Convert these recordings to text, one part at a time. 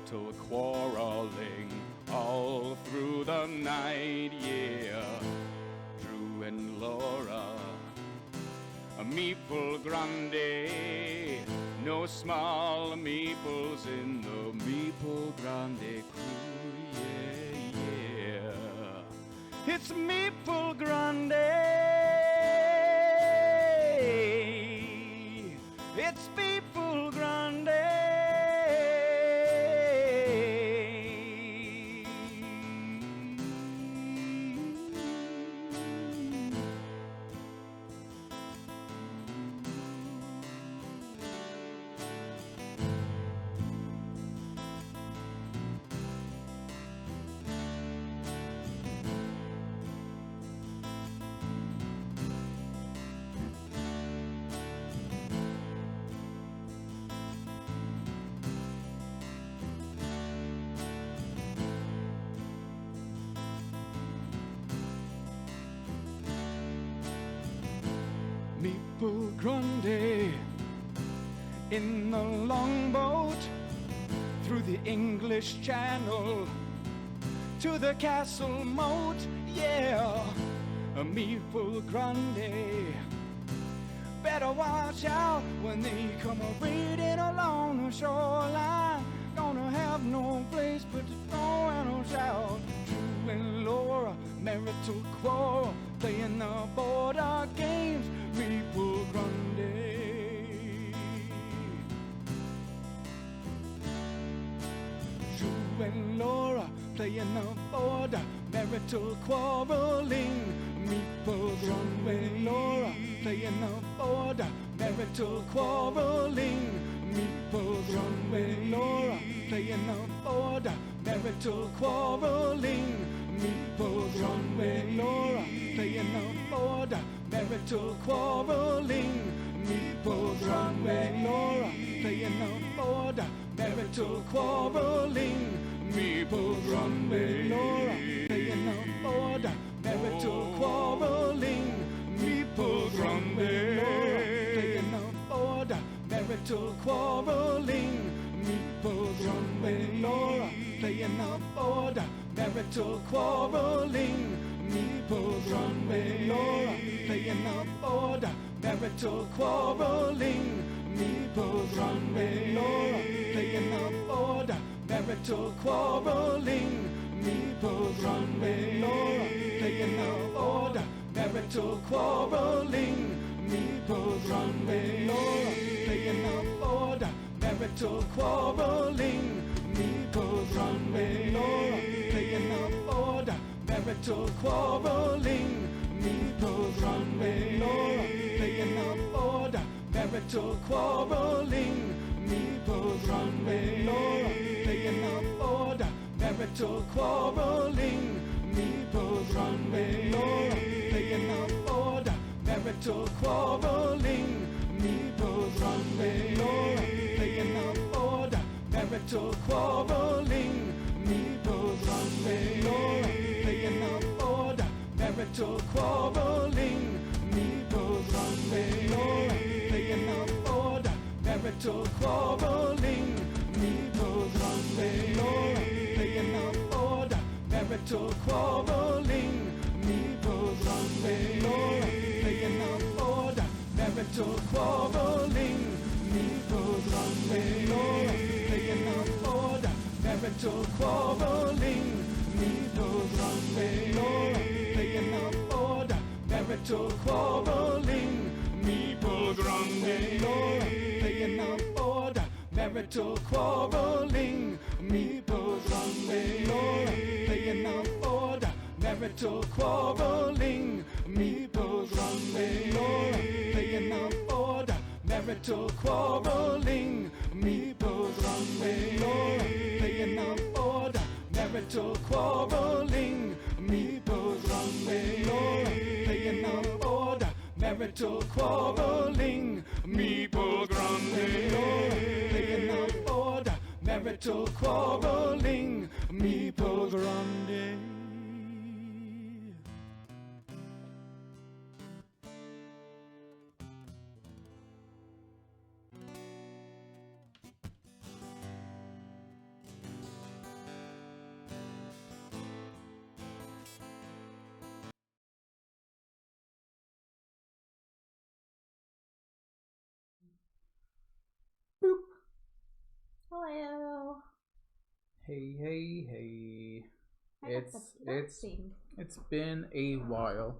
marital quarreling all through the night, yeah. Drew and Laura, a meeple grande, no small meeples in the meeple grande crew, yeah, yeah. It's meeple grande. It's meeple grande. Meeple grande in the longboat through the English Channel to the castle moat, yeah. A meeple grande. Better watch out when they come a-raiding along the shoreline. Gonna have no place but to throw and shout. Drew and Laura, marital quarrel, playing the border games. Meeple grande. Drew and Laura, playing the border, marital quarreling. Meeple grande. Laura, playing the border, marital quarreling. Meeple grande. Laura, playing the border, marital quarreling. Meeple grande. Laura, playing the border, marital quarreling. Meeple grande. Laura, playing the border, marital quarreling. Meeple grande. Laura, playing the border, marital quarreling. Meeple grande. Laura, playing the border, marital quarreling. Meeple grande. Laura, playing the border, marital quarreling. Meeple grande. Laura, playing the border, marital quarreling. Meeple grande. Laura, playing the border, marital quarreling. Meeple grande. Laura, playing the border, marital quarreling. Meeple grande. Laura, playing the border, marital quarreling. Meeple grande. Laura, playing the border, marital quarreling. Meeple grande. Laura, playing the border, marital quarreling. Meeple grande. Laura, playing the border, marital quarreling. Meeple grande. Laura, playing the border, marital quarreling. Meeple grande. Laura, playing the border, marital quarreling. Meeple grande. Laura, playing the border, marital quarreling. Meeple grande. Laura, playing the border, marital quarreling. Meeple grande. Laura, playing the border, marital quarreling. Meeple grande. Laura, playing the border, marital quarreling. Meeple grande. Laura, playing the border, marital quarreling. Meeple grande. Laura, playing the border, marital quarreling. Meeple grande. Laura, playing the border, marital quarreling. Meeple grande. Laura, playing the border, marital quarreling. Meeple grande. Laura, playing the border, marital quarreling. Meeple grande. Laura, playing the border, marital quarreling. Meeple grande. Laura, playing the border, marital quarreling. Meeple grande. Laura, playing the border, marital quarreling. Meeple grande. Hey. It's It's been a while.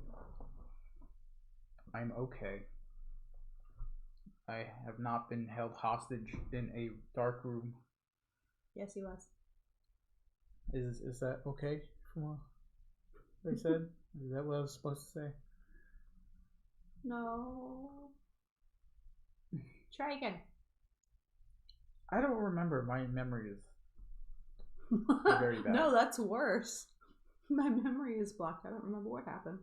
I'm okay. I have not been held hostage in a dark room. Yes, he was. Is that okay from what they said? Is that what I was supposed to say? No. Try again. I don't remember. My memory is very bad. No, that's worse. My memory is blocked. I don't remember what happened.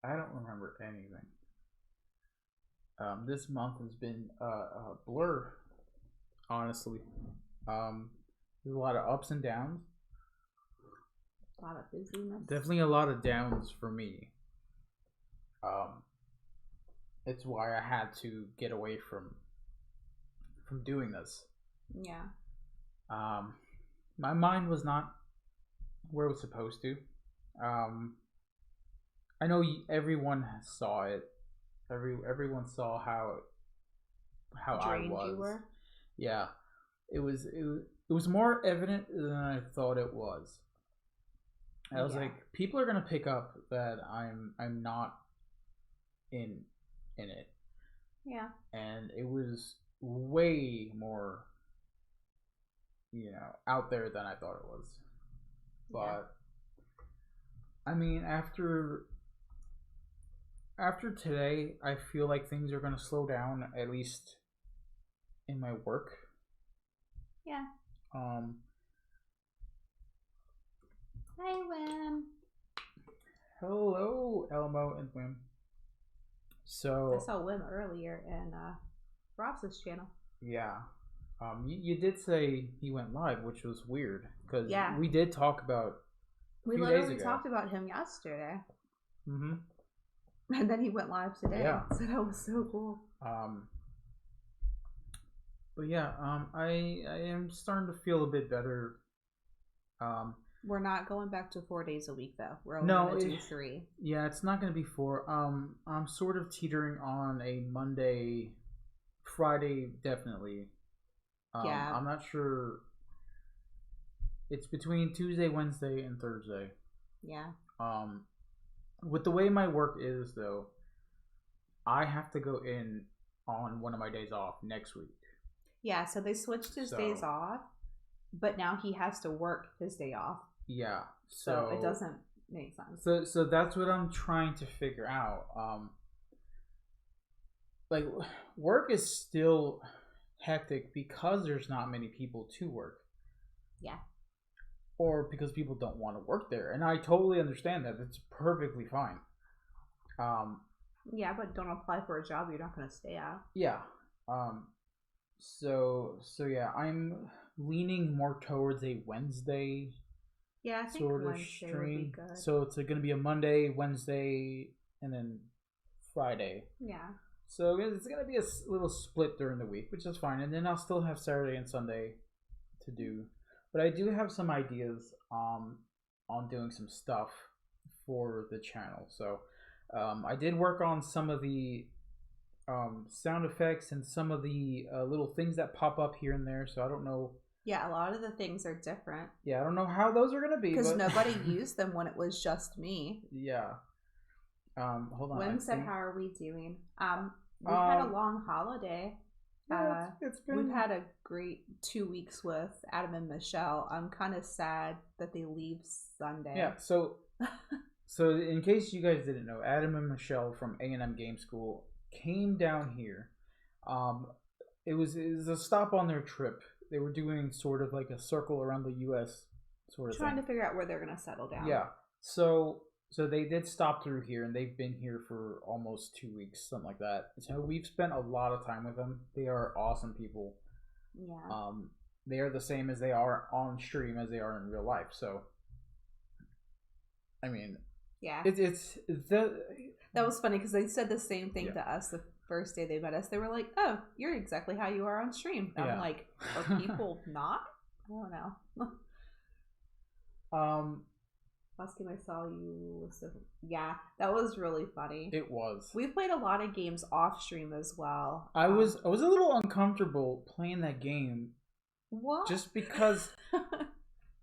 I don't remember anything. This month has been a blur, honestly. There's a lot of ups and downs. A lot of busyness. Definitely a lot of downs for me. It's why I had to get away from doing this. Yeah. My mind was not where it was supposed to. I know everyone saw it. Everyone saw how Drained I was. You were? Yeah, it was more evident than I thought it was. I was like, people are gonna pick up that I'm not in it. Yeah. And it was way more, out there than I thought it was. But I mean, after today, I feel like things are gonna slow down, at least in my work. Yeah. Hi, Wim. Hello, Elmo and Wim. So I saw Wim earlier in Ross's channel. Yeah. You did say he went live, which was weird because Yeah. we did talk about. We literally talked about him yesterday. Mm-hmm. And then he went live today. Yeah. So that was so cool. But yeah, I am starting to feel a bit better. We're not going back to 4 days a week though. We're only going to do 3. Yeah, it's not going to be 4. I'm sort of teetering on a Monday, Friday, definitely. Yeah. I'm not sure. It's between Tuesday, Wednesday, and Thursday. Yeah. With the way my work is, though, I have to go in on one of my days off next week. Yeah, so they switched his days off, but now he has to work his day off. Yeah. So it doesn't make sense. So that's what I'm trying to figure out. Like, work is still hectic because there's not many people to work. Yeah. Or because people don't want to work there. And I totally understand that. It's perfectly fine. Yeah, but don't apply for a job you're not going to stay at. Yeah. So yeah, I'm leaning more towards a Wednesday. Yeah, I think sort of Wednesday stream. Would be good. So it's going to be a Monday, Wednesday, and then Friday. Yeah. So it's going to be a little split during the week, which is fine. And then I'll still have Saturday and Sunday to do. But I do have some ideas on doing some stuff for the channel. So I did work on some of the sound effects and some of the little things that pop up here and there. So I don't know. Yeah, a lot of the things are different. Yeah, I don't know how those are going to be. Because nobody used them when it was just me. Yeah. Hold on. Wim said, how are we doing? We've had a long holiday. It's been... We've had a great 2 weeks with Adam and Michelle. I'm kind of sad that they leave Sunday. Yeah, so in case you guys didn't know, Adam and Michelle from A&M Game School came down here. It was a stop on their trip. They were doing sort of like a circle around the U.S. sort of trying thing. To figure out where they're going to settle down. Yeah, so they did stop through here, and they've been here for almost 2 weeks, something like that. So we've spent a lot of time with them. They are awesome people. Yeah. They are the same as they are on stream as they are in real life. So, I mean, yeah, that was funny because they said the same thing to us the first day they met us. They were like, "Oh, you're exactly how you are on stream." And I'm like, "Are people not?" I don't know. Last game I saw you was that was really funny. It was. We played a lot of games off stream as well. I was a little uncomfortable playing that game. What? Just because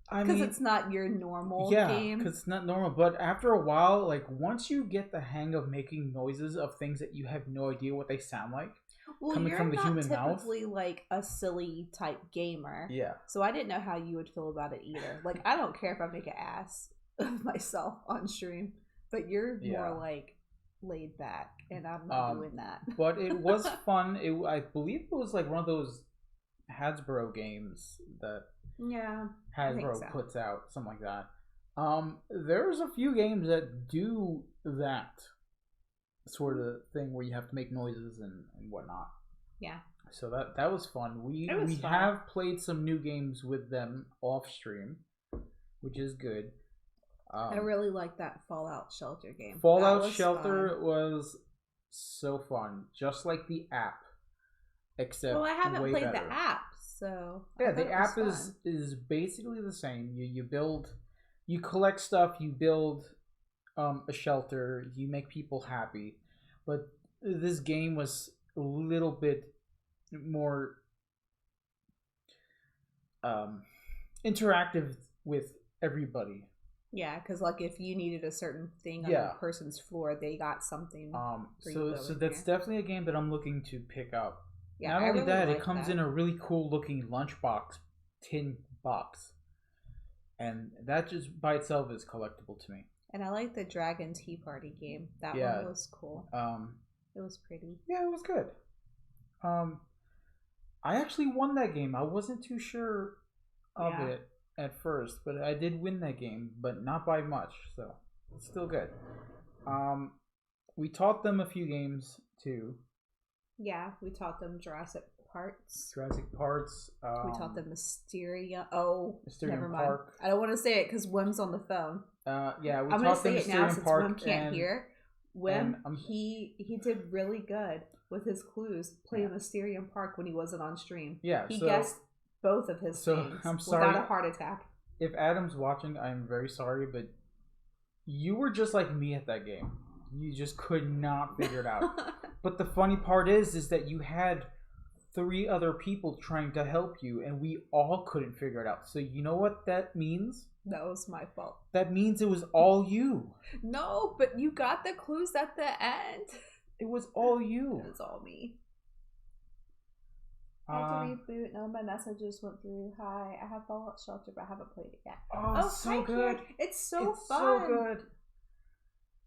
Because it's not your normal game. because it's not normal. But after a while, like once you get the hang of making noises of things that you have no idea what they sound like, coming from the human mouth, you're typically like a silly type gamer. Yeah. So I didn't know how you would feel about it either. Like I don't care if I make an ass of myself on stream, but you're more like laid back, and I'm not doing that. But it was fun. I believe it was like one of those Hasbro games that Hasbro puts out, something like that. There's a few games that do that sort of thing where you have to make noises and whatnot. Yeah. So that was fun. We fun. have played some new games with them off stream, which is good. I really like that Fallout Shelter game. Fallout Shelter was so fun, just like the app, except I haven't way played better. the app, so yeah, the app is basically the same. You build, you collect stuff, you build a shelter, you make people happy, but this game was a little bit more interactive with everybody. Yeah, because like if you needed a certain thing on a person's floor, they got something. So that's definitely a game that I'm looking to pick up. Yeah, not only really that, like it comes in a really cool looking lunchbox tin box, and that just by itself is collectible to me. And I like the Dragon Tea Party game. That one was cool. It was pretty. Yeah, it was good. I actually won that game. I wasn't too sure of it at first, but I did win that game, but not by much, so it's still good. We taught them a few games too. Yeah, we taught them Jurassic Parts. We taught them Mysteria. Oh, Mysterium never mind. Park. I don't want to say it because Wim's on the phone. I'm gonna say it now since Wim can't and, hear. Wim, he did really good with his clues playing Mysterium Park when he wasn't on stream. Yeah, he guessed both of his things I'm sorry, without a heart attack. If Adam's watching, I'm very sorry, but you were just like me at that game. You just could not figure it out. But the funny part is that you had 3 other people trying to help you, and we all couldn't figure it out. So you know what that means? That was my fault. That means it was all you. No, but you got the clues at the end. It was all you. It was all me. I had to reboot. No, my messages went through. Hi, I have Fallout Shelter, but I haven't played it yet. Oh, so good. It's so fun. So good.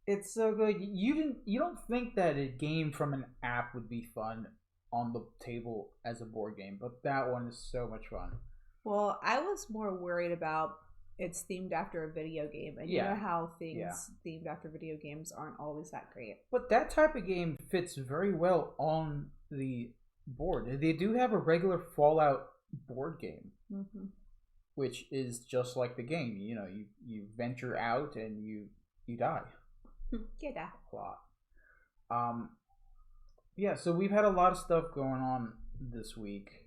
It's so good. You don't think that a game from an app would be fun on the table as a board game, but that one is so much fun. Well, I was more worried about it's themed after a video game, and you know how things themed after video games aren't always that great. But that type of game fits very well on the board. They do have a regular Fallout board game, which is just like the game. You know, you venture out and you die. Get that a lot. Yeah, so we've had a lot of stuff going on this week.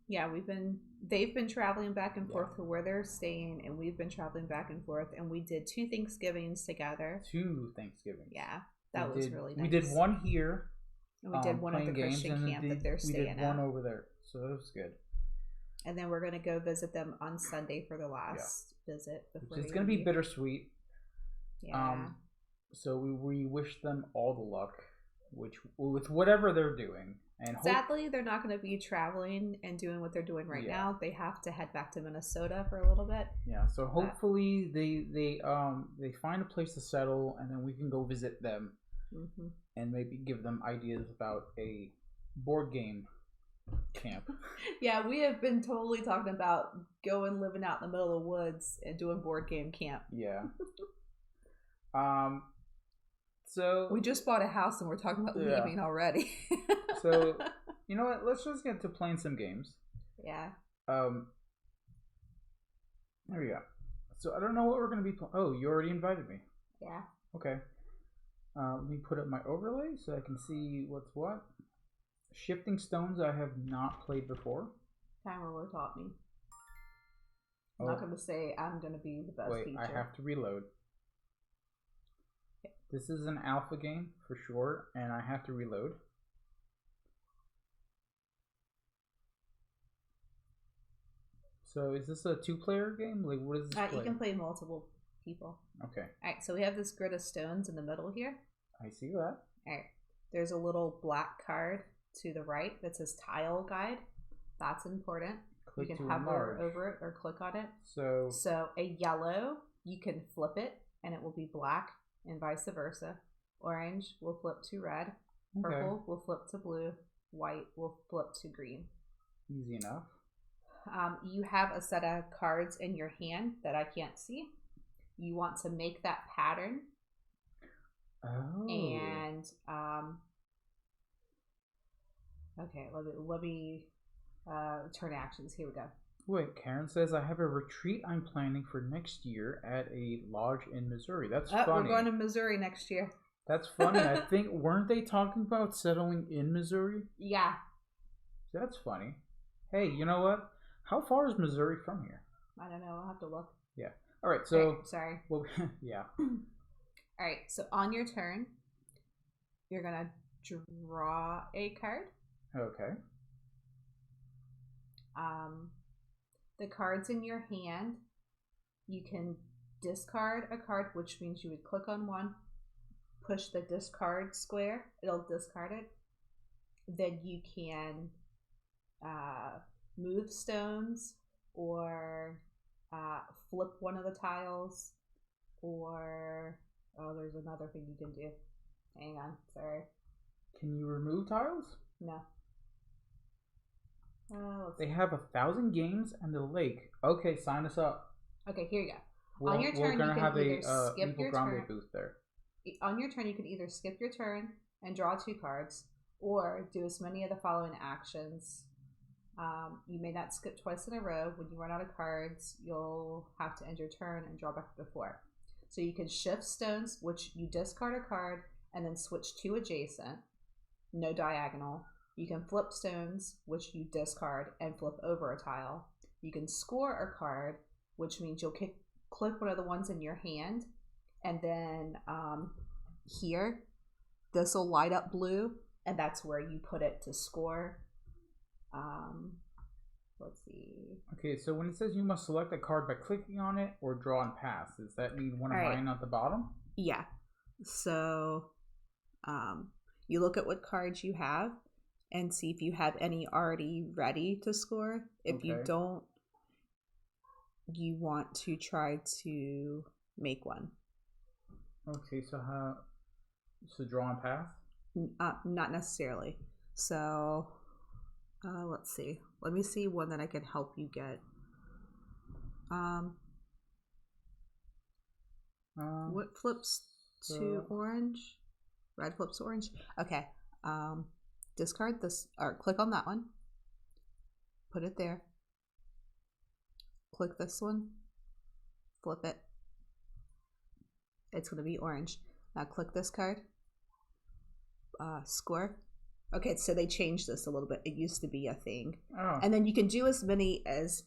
Yeah, they've been traveling back and forth to where they're staying, and we've been traveling back and forth, and we did 2 Thanksgivings together. 2 Thanksgivings. Yeah, that was really nice. We did one here. And we did one at the Christian camp that they're staying at. We did one over there, so that was good. And then we're going to go visit them on Sunday for the last visit. It's going to be bittersweet. Yeah. So we wish them all the luck with whatever they're doing. And sadly, they're not going to be traveling and doing what they're doing right now. They have to head back to Minnesota for a little bit. Yeah, so hopefully they find a place to settle, and then we can go visit them and maybe give them ideas about a board game camp. Yeah, we have been totally talking about living out in the middle of the woods and doing board game camp. Yeah. So we just bought a house and we're talking about leaving already. So, you know what? Let's just get to playing some games. Yeah. There we go. So I don't know what we're gonna be playing. Oh, you already invited me. Yeah. Okay. Let me put up my overlay so I can see what's what. Shifting Stones I have not played before. Timer taught me. I'm not gonna say I'm gonna be the best teacher. I have to reload. This is an alpha game for sure, and I have to reload. So is this a 2-player game? Like, what is this? You can play multiple people. Okay. Alright, so we have this grid of stones in the middle here. I see that. Alright. There's a little black card to the right that says tile guide. That's important. Click you can to hover enlarge. over it or click on it. So a yellow, you can flip it and it will be black and vice versa. Orange will flip to red. Purple will flip to blue. White will flip to green. Easy enough. You have a set of cards in your hand that I can't see. You want to make that pattern. Oh. And okay, let me turn actions. Here we go. Wait, Karen says I have a retreat I'm planning for next year at a lodge in Missouri. That's funny. We're going to Missouri next year. That's funny. I think weren't they talking about settling in Missouri? Yeah. That's funny. Hey, you know what? How far is Missouri from here? I don't know. I'll have to look. Yeah. All right. So. Right, sorry. Well, yeah. All right. So on your turn, you're gonna draw a card. Okay. The cards in your hand, you can discard a card, which means you would click on one, push the discard square, it'll discard it. Then you can move stones or flip one of the tiles, or there's another thing you can do. Hang on, sorry. Can you remove tiles? No. They have 1,000 games and the lake. Okay, sign us up. Okay, here you go. On your turn, we're gonna you can have either a skip Evil your Grande turn. booth there. On your turn, you can either skip your turn and draw 2 cards, or do as many of the following actions. You may not skip twice in a row. When you run out of cards, you'll have to end your turn and draw back to 4. So you can shift stones, which you discard a card and then switch to adjacent. No diagonal. You can flip stones, which you discard and flip over a tile. You can score a card, which means you'll click one of the ones in your hand, and then here, this will light up blue, and that's where you put it to score. Let's see. Okay, so when it says you must select a card by clicking on it or draw and pass, does that mean one of mine at the bottom? Yeah. So you look at what cards you have and see if you have any already ready to score. If you don't, you want to try to make one. Okay, so draw and pass? Not necessarily. So let's see. Let me see one that I can help you get. What flips to orange? Red flips to orange? Okay. Discard this, or click on that one. Put it there. Click this one. Flip it. It's going to be orange. Now click this card. Score. Okay, so they changed this a little bit. It used to be a thing. Oh. And then you can do as many as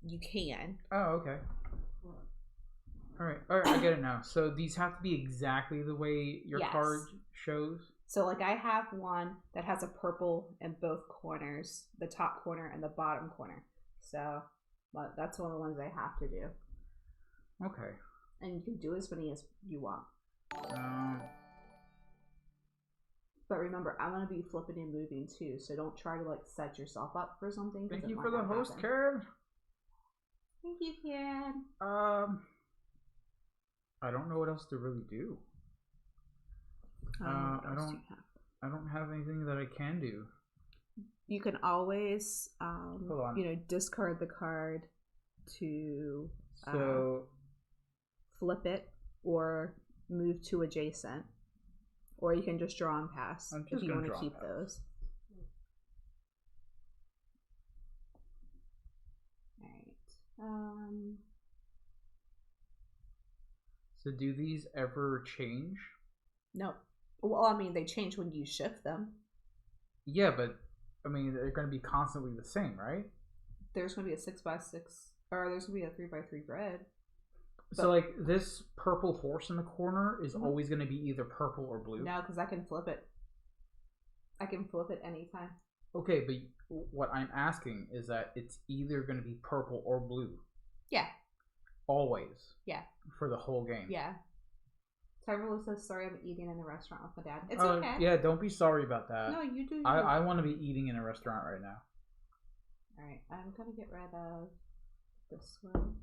you can. Oh, okay. All right, I get it now. So these have to be exactly the way your card shows? So like I have one that has a purple in both corners, the top corner and the bottom corner. So that's one of the ones I have to do. Okay. And you can do as many as you want. But remember, I'm going to be flipping and moving too, so don't try to like set yourself up for something. Thank you for the host, Karen. Thank you, Karen. I don't know what else to really do. I don't have anything that I can do. You can always, discard the card to flip it or move to adjacent, or you can just draw and pass if you want to keep those. All right. So do these ever change? No. Well, I mean, they change when you shift them. Yeah, but I mean, they're going to be constantly the same, right? There's going to be a 6x6, or there's going to be a 3x3 grid. So, like, this purple horse in the corner is always going to be either purple or blue? No, because I can flip it. I can flip it anytime. Okay, but what I'm asking is that it's either going to be purple or blue. Yeah. Always. Yeah. For the whole game. Yeah. Tyler says, sorry, I'm eating in a restaurant with my dad. It's Oh, okay. yeah, don't be sorry about that. No, you do. I want to be eating in a restaurant right now. Alright, I'm going to get rid of this one.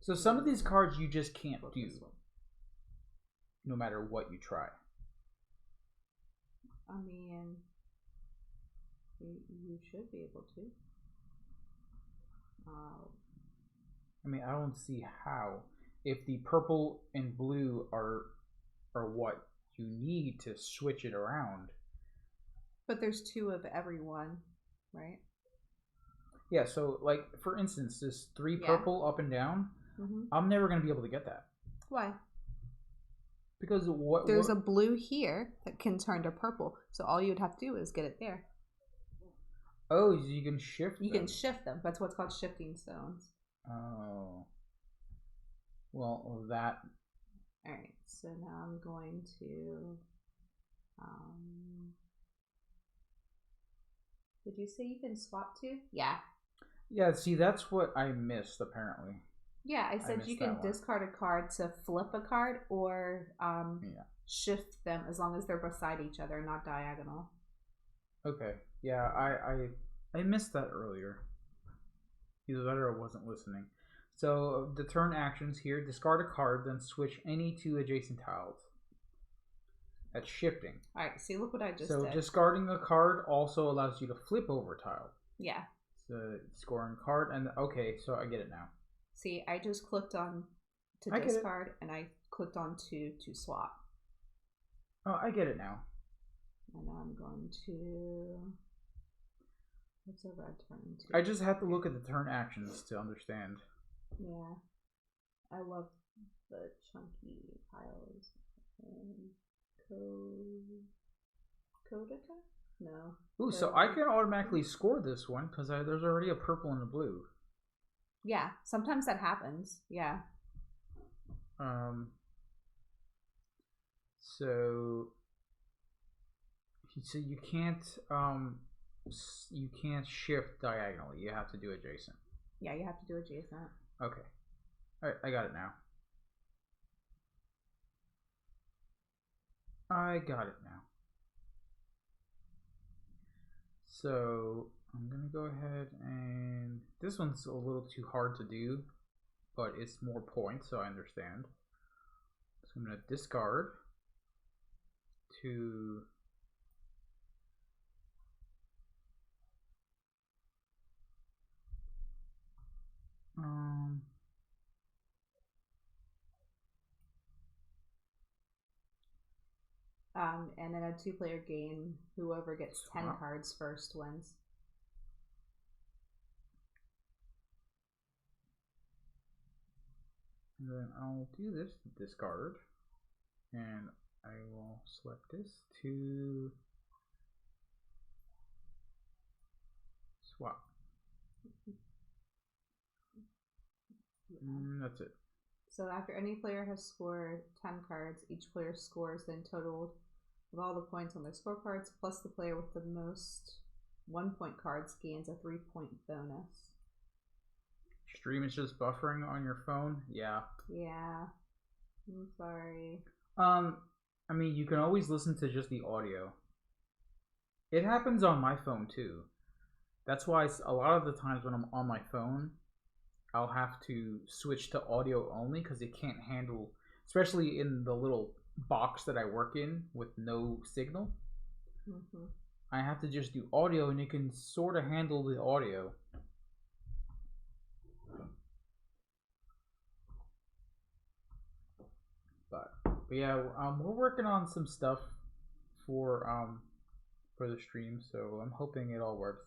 So some of these cards you just can't do. This one. No matter what you try. I mean, you should be able to. I mean, I don't see how. If the purple and blue are what you need to switch it around. But there's 2 of every one, right? Yeah, so like for instance, this 3 purple up and down, I'm never going to be able to get that. Why? Because there's a blue here that can turn to purple. So all you'd have to do is get it there. Oh, you can shift them. You can shift them. That's what's called shifting stones. Oh. Well, that... Alright, so now I'm going to... Did you say you can swap to? Yeah. Yeah, see, that's what I missed, apparently. Yeah, I said you can discard a card to flip a card or shift them as long as they're beside each other, not diagonal. Okay. Yeah, I missed that earlier. Either that or I wasn't listening. So the turn actions here, discard a card, then switch any 2 adjacent tiles. That's shifting. Alright, see, look what I just did. So discarding a card also allows you to flip over a tile. Yeah. So scoring card, and okay, so I get it now. See, I just clicked on to discard, and I clicked on to swap. Oh, I get it now. And now I'm going to... What's a red turn to? I just have to look at the turn actions to understand. Yeah. I love the chunky tiles. Codica? No. Ooh, so I can automatically score this one because there's already a purple and a blue. Yeah, sometimes that happens. Yeah. So you can't shift diagonally. You have to do adjacent. Yeah, you have to do adjacent. Okay. All right, I got it now. I got it now. So I'm gonna go ahead and this one's a little too hard to do, but it's more points, so I understand. So I'm gonna discard to and in a 2-player game, whoever gets 10 cards first wins. And then I'll do this to discard, and I will select this to swap. That's it. So after any player has scored 10 cards, each player scores then totaled with all the points on their scorecards, plus the player with the most 1-point cards gains a 3-point bonus. Stream is just buffering on your phone? Yeah. Yeah. I'm sorry. I mean, you can always listen to just the audio. It happens on my phone too. That's why a lot of the times when I'm on my phone, I'll have to switch to audio only because it can't handle, especially in the little box that I work in with no signal. I have to just do audio and it can sort of handle the audio. But yeah, we're working on some stuff for the stream, so I'm hoping it all works.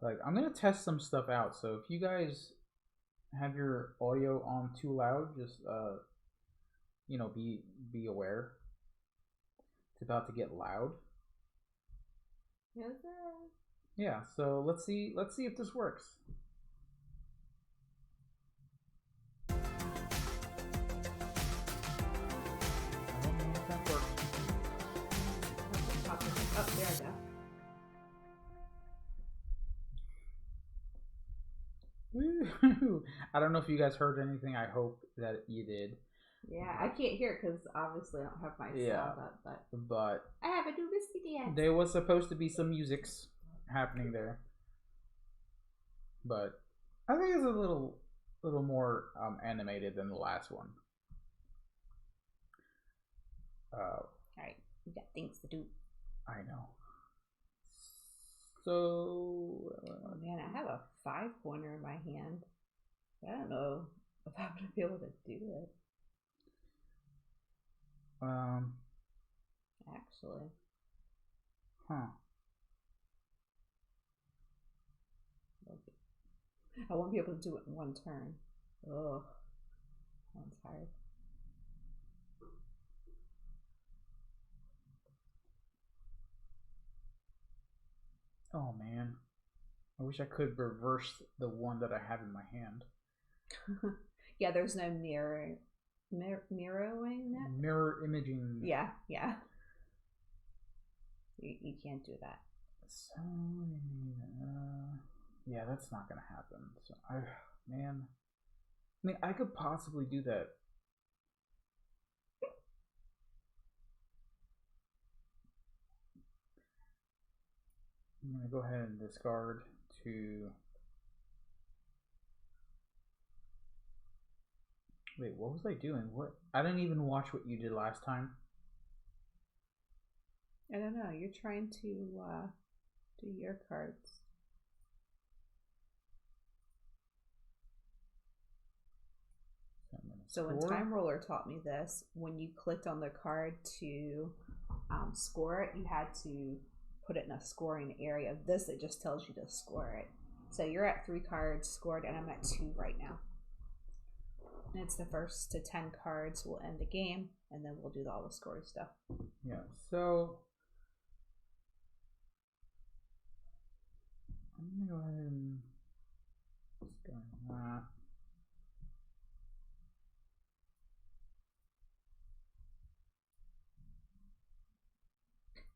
Like, I'm gonna test some stuff out, so if you guys have your audio on too loud, just you know, be aware. It's about to get loud. Is it? Yeah, so let's see if this works. I don't know if that works. Oh, there I go. I don't know if you guys heard anything. I hope that you did. Yeah, I can't hear it because obviously I don't have my sound up, but I have a new Misty dance. There was supposed to be some musics happening there, but I think it's a little more animated than the last one. Alright, we got things to do. I know. So, oh man, I have a 5-pointer in my hand. I don't know if I'm gonna be able to do it. Actually. Huh. I won't be able to do it in one turn. Ugh. I'm tired. Oh man. I wish I could reverse the one that I have in my hand. Yeah, there's no mirroring that? Mirror imaging. Yeah. You can't do that. So, yeah, that's not gonna happen. So, I could possibly do that. I'm gonna go ahead and discard to. Wait, what was I doing? What? I didn't even watch what you did last time. I don't know. You're trying to do your cards. So when Time Roller taught me this, when you clicked on the card to score it, you had to put it in a scoring area. This, it just tells you to score it. So you're at 3 cards scored, and I'm at 2 right now. And it's the first to 10 cards will end the game, and then we'll do all the scoring stuff. Yeah, so I'm gonna go ahead and just go like that.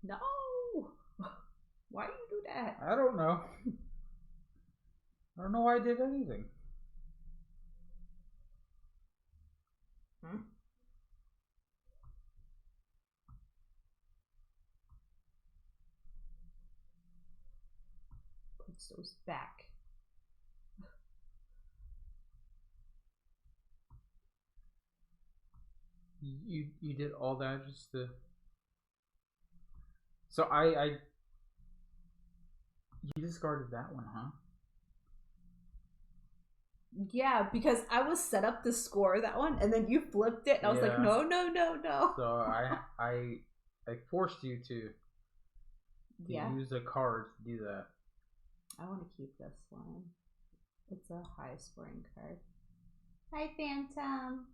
No! Why do you do that? I don't know. I don't know why I did anything. Puts those back. You did all that just to. So I you discarded that one, huh? Yeah, because I was set up to score that one, and then you flipped it, and I was like, no. So I forced you to use a card to do that. I want to keep this one. It's a high scoring card. Hi, Phantom.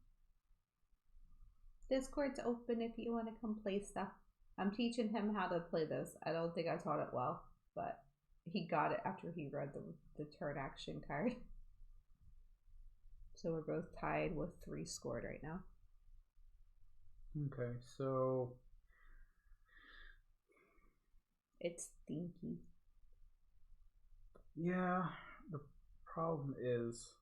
Discord's open if you want to come play stuff. I'm teaching him how to play this. I don't think I taught it well, but he got it after he read the turn action card. So we're both tied with 3 scored right now. Okay, so it's stinky. Yeah, the problem is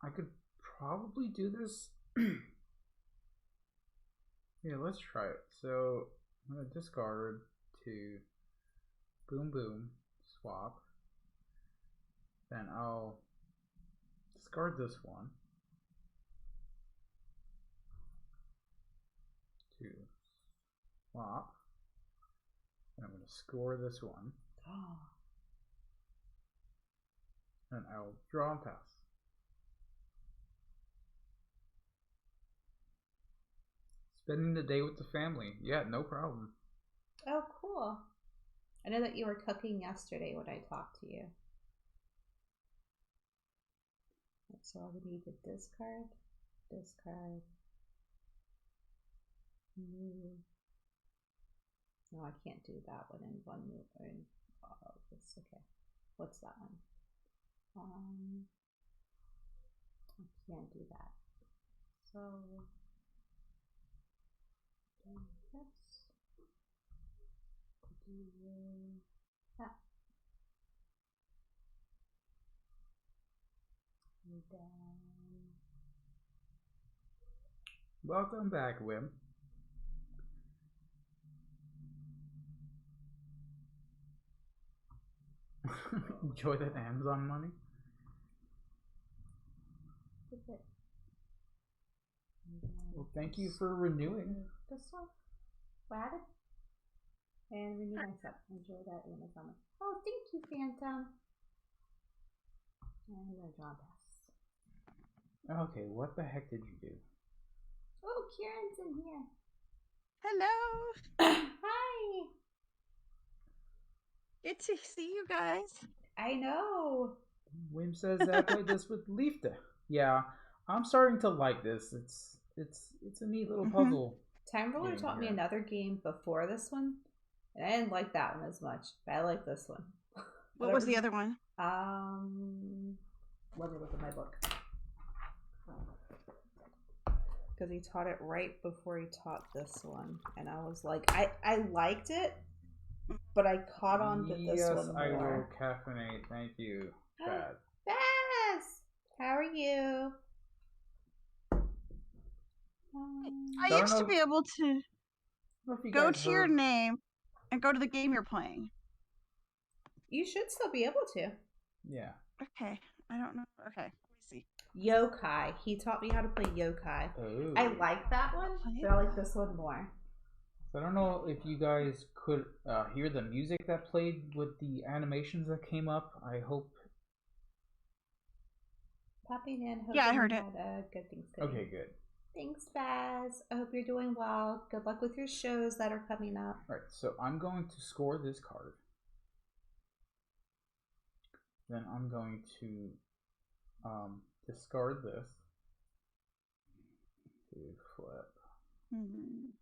I could probably do this. Yeah, let's try it. So I'm gonna discard to boom boom swap. Then I'll discard this one to swap. And I'm gonna score this one. And I'll draw and pass. Spending the day with the family. Yeah, no problem. Oh, cool. I know that you were cooking yesterday when I talked to you. So I would need to discard. Move. No, I can't do that one in one move. This, okay. What's that one? I can't do that. So do this. Put Ah. And then... Welcome back, Wim. Enjoy that Amazon money. Well, thank you for renewing. This one. What? And renew myself. Enjoy that Amazon. Oh, thank you, Phantom. And I'm gonna draw this. Okay, what the heck did you do? Oh, Kieran's in here. Hello. Hi. Good to see you guys. I know. Wim says that I played this with Leafda. Yeah, I'm starting to like this. It's a neat little puzzle. Time Roller game taught me here. another game before this one, and I didn't like that one as much, but I like this one. What was the other one? Let me look at my book. Because he taught it right before he taught this one, and I was like, I liked it, but I caught on to this one more. Yes, I will caffeinate. Thank you, Chad. Bess! How are you? I Don't used to know- be able to I don't know if you go guys to your heard- name and go to the game you're playing. You should still be able to. Yeah. Okay. I don't know. Okay. Let me see. Yokai. He taught me how to play Yokai. Oh. I like that one, but I like this one more. So I don't know if you guys could hear the music that played with the animations that came up. I hope. Poppy Nan, hope Yeah, I you heard had a good Thanksgiving. Okay, good. Thanks, Baz. I hope you're doing well. Good luck with your shows that are coming up. All right, so I'm going to score this card. Then I'm going to discard this. To flip. Hmm.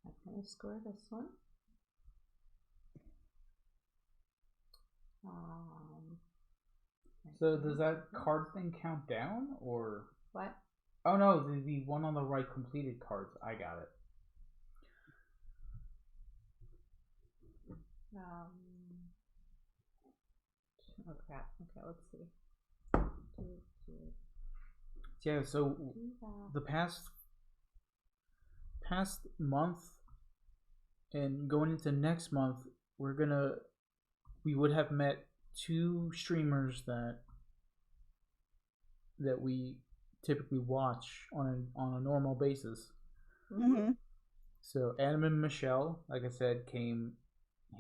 I'm going to score this one. So does that card thing count down, or? What? Oh no, the one on the right completed cards. I got it. Oh crap. Okay, let's see. Yeah, so the past month and going into next month, we would have met two streamers that we typically watch on a normal basis. Mm-hmm. So Adam and Michelle, like I said, came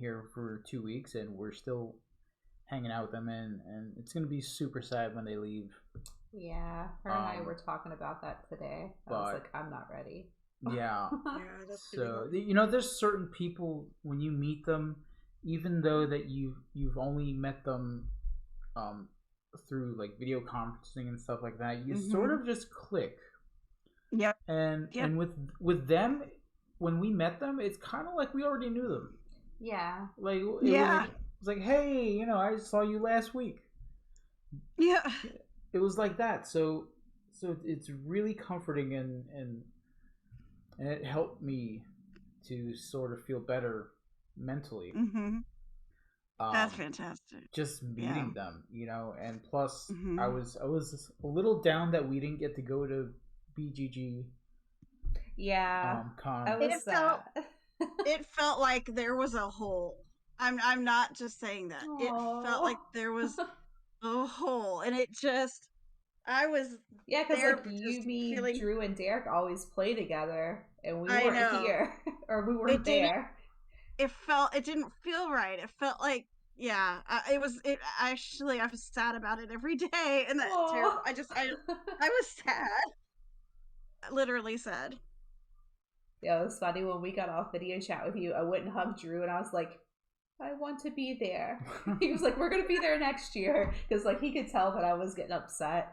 here for 2 weeks, and we're still hanging out with them, and it's gonna be super sad when they leave. Yeah, her and I were talking about that today. I was like, I'm not ready. Yeah. Yeah, that's So there's certain people when you meet them, even though that you've only met them through like video conferencing and stuff like that, you sort of just click. Yep. And with them, when we met them, it's kind of like we already knew them. Yeah. Like Yeah. it was like, hey, I saw you last week. Yeah. It was like that. So it's really comforting, and it helped me to sort of feel better mentally. Mm-hmm. That's fantastic. Just meeting them, and plus Mhm. I was a little down that we didn't get to go to BGG. Yeah. Con. I was It felt like there was a hole. I'm not just saying that. It felt like there was a hole, and it just Yeah, because there like just you, me, feeling- Drew, and Derek always play together, and we I weren't know. here, or we weren't there. it didn't feel right. It felt like, yeah, I was sad about it every day, and that's Aw. terrible. I was sad, literally sad. Yeah, it was funny when we got off video chat with you. I went and hugged Drew, and I was like, I want to be there. He was like, we're gonna be there next year, because like he could tell that I was getting upset.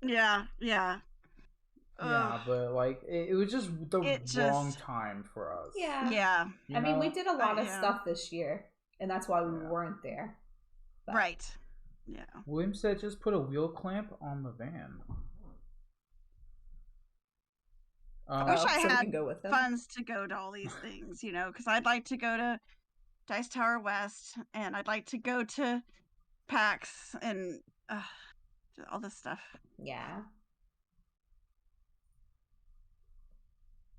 Yeah. Yeah, but like it was just the wrong time for us. Yeah. Yeah. I mean, we did a lot of yeah. stuff this year, and that's why we weren't there. But... Right. Yeah. William said just put a wheel clamp on the van. I wish I so we had can go with them. funds to go to all these things, because I'd like to go to Dice Tower West, and I'd like to go to PAX and all this stuff. Yeah.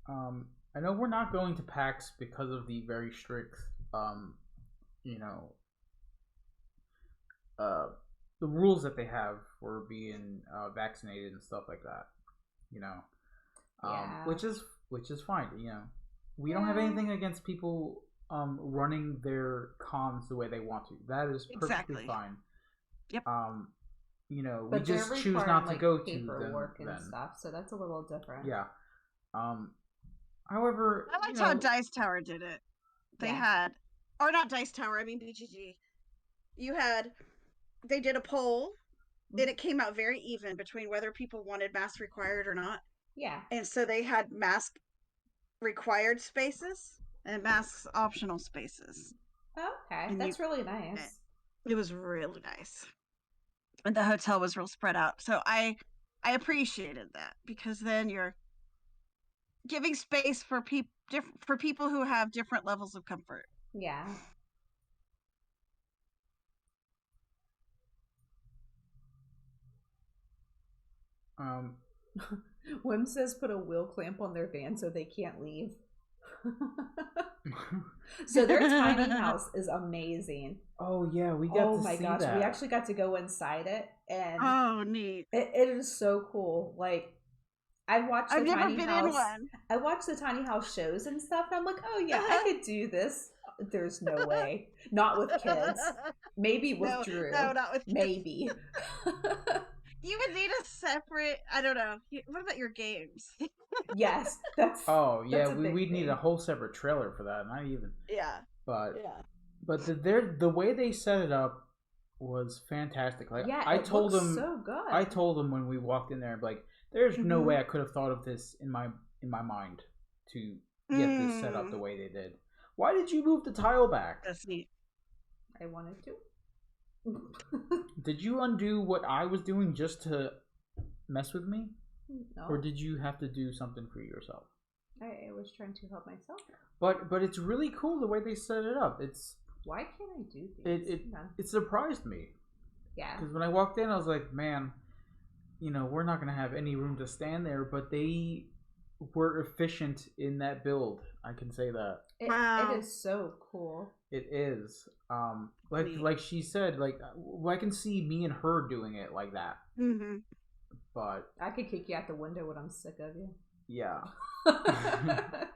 I know we're not going to PAX because of the very strict, the rules that they have for being vaccinated and stuff like that. Yeah. Which is fine. We don't have anything against people running their cons the way they want to. That is perfectly fine. Yep. We just choose not to go to paperwork them and stuff, so that's a little different. Yeah. However, I liked how Dice Tower did it. They had, or not Dice Tower, I mean BGG. They did a poll, and it came out very even between whether people wanted mask required or not. Yeah. And so they had mask required spaces and masks optional spaces. Okay, and that's really nice. It was really nice. And the hotel was real spread out. So I appreciated that, because then you're giving space for people who have different levels of comfort. Yeah. Wim says put a wheel clamp on their van so they can't leave. So their tiny house is amazing. Oh yeah, we got to see that. Oh my gosh, we actually got to go inside it, and neat. It is so cool. Like, I've never been in one. I watched the tiny house shows and stuff, and I'm like, oh yeah, I could do this. There's no way. Not with kids. Maybe with Drew. No, not with kids. Maybe. You would need a separate, I don't know. What about your games? Yes. We'd need a whole separate trailer for that. Not even. Yeah. But the way they set it up was fantastic. Like, I told them so good. I told them when we walked in there, like, there's no way I could have thought of this in my mind to get this set up the way they did. Why did you move the tile back? That's neat. I wanted to. Did you undo what I was doing just to mess with me? No. Or did you have to do something for yourself? I was trying to help myself. But it's really cool the way they set it up. Why can't I do things? It surprised me. Yeah. Because when I walked in, I was like, man, we're not going to have any room to stand there. But they were efficient in that build. I can say that. It is so cool. It is. Like she said, like, I can see me and her doing it like that. Mm-hmm. But I could kick you out the window when I'm sick of you. Yeah. But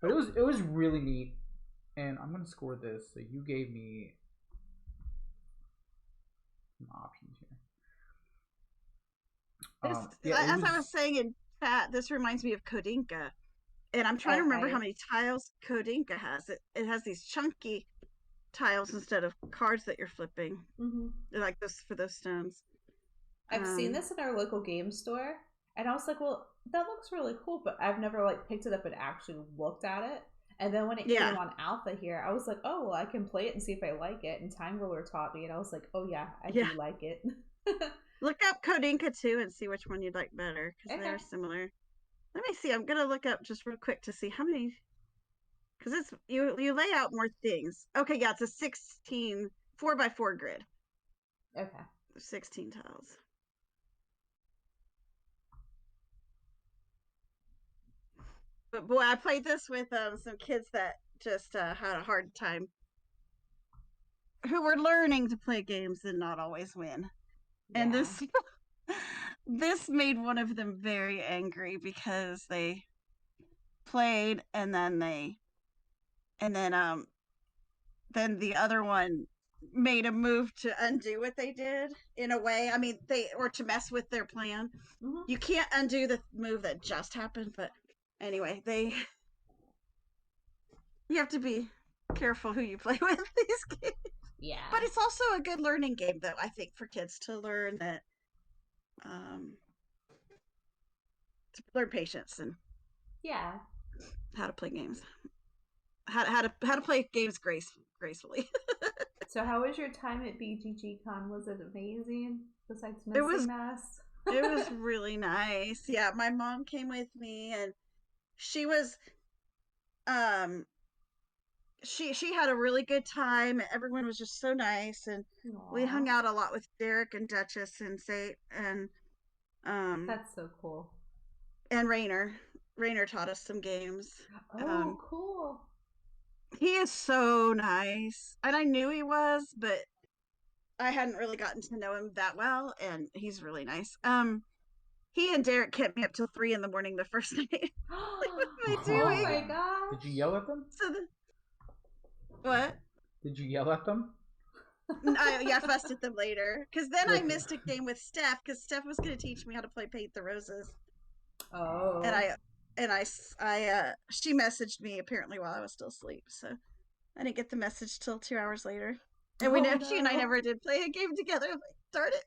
it was really neat, and I'm gonna score this. So you gave me some options here. As I was saying in chat, this reminds me of Kodinka. And I'm trying to remember how many tiles Kodinka has. It has these chunky tiles instead of cards that you're flipping. Mm-hmm. Like this for those stones. I've seen this in our local game store, and I was like, well, that looks really cool, but I've never picked it up and actually looked at it. And then when it came on Alpha here, I was like, oh, well, I can play it and see if I like it. And Time Ruler taught me, and I was like, oh yeah, I do like it. Look up Kodinka too and see which one you'd like better, because they're similar. Let me see. I'm gonna look up just real quick to see how many, because it's you lay out more things. Okay, yeah, it's a 16 4x4 grid. Okay. 16 tiles. But boy, I played this with some kids that just had a hard time, who were learning to play games and not always win. Yeah. And this made one of them very angry because they played and then the other one made a move to undo what they did in a way. I mean, or to mess with their plan. Mm-hmm. You can't undo the move that just happened, but anyway, you have to be careful who you play with these games. Yeah. But it's also a good learning game, though, I think, for kids to learn that to learn patience and how to play games, how to play games gracefully. So how was your time at BGG Con? Was it amazing? Besides missing us? It was really nice. Yeah, my mom came with me, and she was um she had a really good time. Everyone was just so nice, and we hung Aw. out a lot with Derek and Duchess and Sate um That's so cool. and Rainer. Rainer taught us some games. Oh, cool. He is so nice, and I knew he was, but I hadn't really gotten to know him that well, and he's really nice. He and Derek kept me up till 3 in the morning the first night. What am I Oh doing? my gosh. Did you yell at them? So what? Did you yell at them? I fussed at them later, because then I Okay. missed a game with Steph, because Steph was going to teach me how to play Paint the Roses, Oh. and she messaged me apparently while I was still asleep, so I didn't get the message till 2 hours later, and she and I never did play a game together. I'm like, darn it.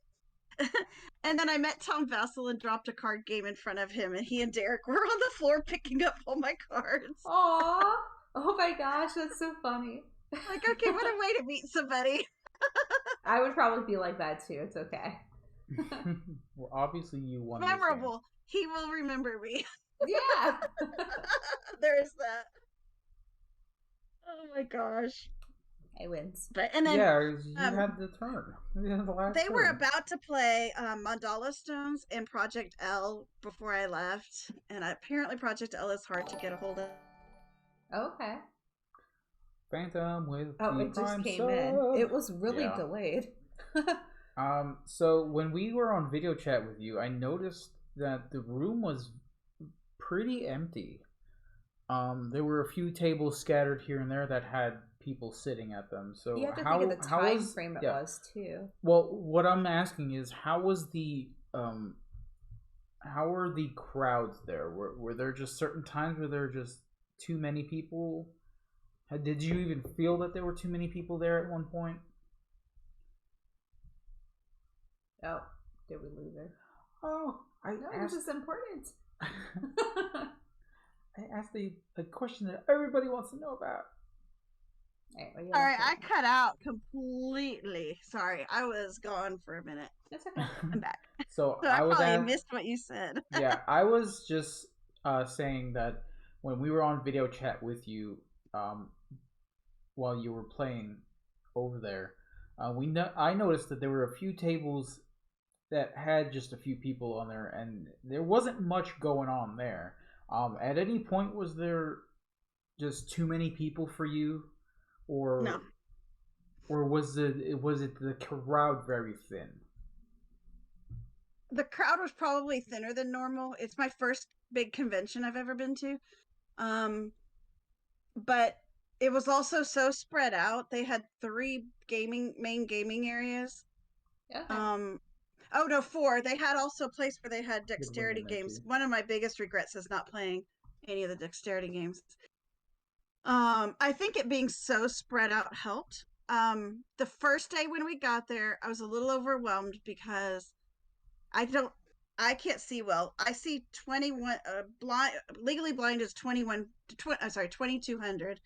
And then I met Tom Vassell and dropped a card game in front of him, and he and Derek were on the floor picking up all my cards. Aw. Oh my gosh, that's so funny. Like, okay, what a way to meet somebody. I would probably be like that too. It's okay. Well, obviously you won. this game. Memorable. He will remember me. Yeah. There's that. Oh my gosh. I wins. But and then Yeah, you had the turn. You had the last they were turn. about to play Mandala Stones and Project L before I left, and apparently Project L is hard to get a hold of. Okay. Phantom with Oh, the it just prime came sub. in. It was really Yeah. delayed. So when we were on video chat with you, I noticed that the room was pretty empty. There were a few tables scattered here and there that had people sitting at them. So You have to how think of the how time was frame it yeah. was too. Well, what I'm asking is how was the how were the crowds there? Were there just certain times where there were just too many people? Did you even feel that there were too many people there at one point? Oh, did we lose her? Oh, No, this is important. I asked a question that everybody wants to know about. All right, I cut out completely. Sorry, I was gone for a minute. It's okay. I'm back. So So I was probably at, missed what you said. yeah, I was just saying that when we were on video chat with you, while you were playing over there, I noticed that there were a few tables that had just a few people on there, and there wasn't much going on there. At any point, was there just too many people for you, or No. or was it the crowd very thin? The crowd was probably thinner than normal. It's my first big convention I've ever been to. But it was also so spread out. They had 3 main gaming areas. Okay. Oh no, 4. They had also a place where they had dexterity Good one, games. actually. One of my biggest regrets is not playing any of the dexterity games. I think it being so spread out helped. The first day when we got there, I was a little overwhelmed because I can't see well. I see 21 legally blind is 2200.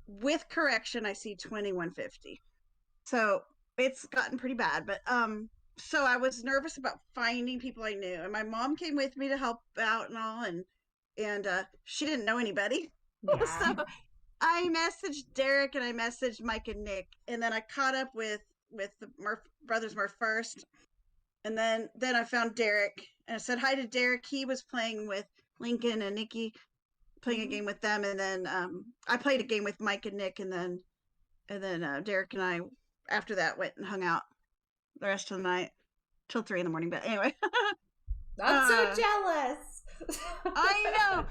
With correction, I see 2150. So it's gotten pretty bad, but so I was nervous about finding people I knew, and my mom came with me to help out and all, and she didn't know anybody. Yeah. So I messaged Derek and I messaged Mike and Nick, and then I caught up with the brothers Murph first, and then I found Derek and I said hi to Derek. He was playing with Lincoln and Nikki, playing a game with them, and then I played a game with Mike and Nick, and then Derek and I after that went and hung out the rest of the night till 3 in the morning. But anyway, I'm so jealous. I know,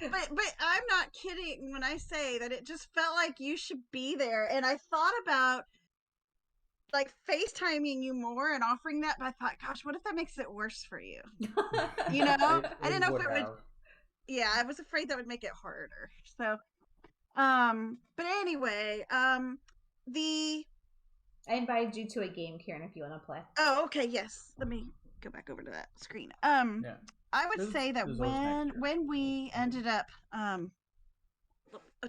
but I'm not kidding when I say that it just felt like you should be there. And I thought about like FaceTiming you more and offering that, but I thought, gosh, what if that makes it worse for you? You know, I didn't know if it would. Yeah, I was afraid that would make it harder. So, but anyway, I invited you to a game, Kieran, if you want to play. Oh, okay, yes. Let me go back over to that screen. Yeah. I would say that when we ended up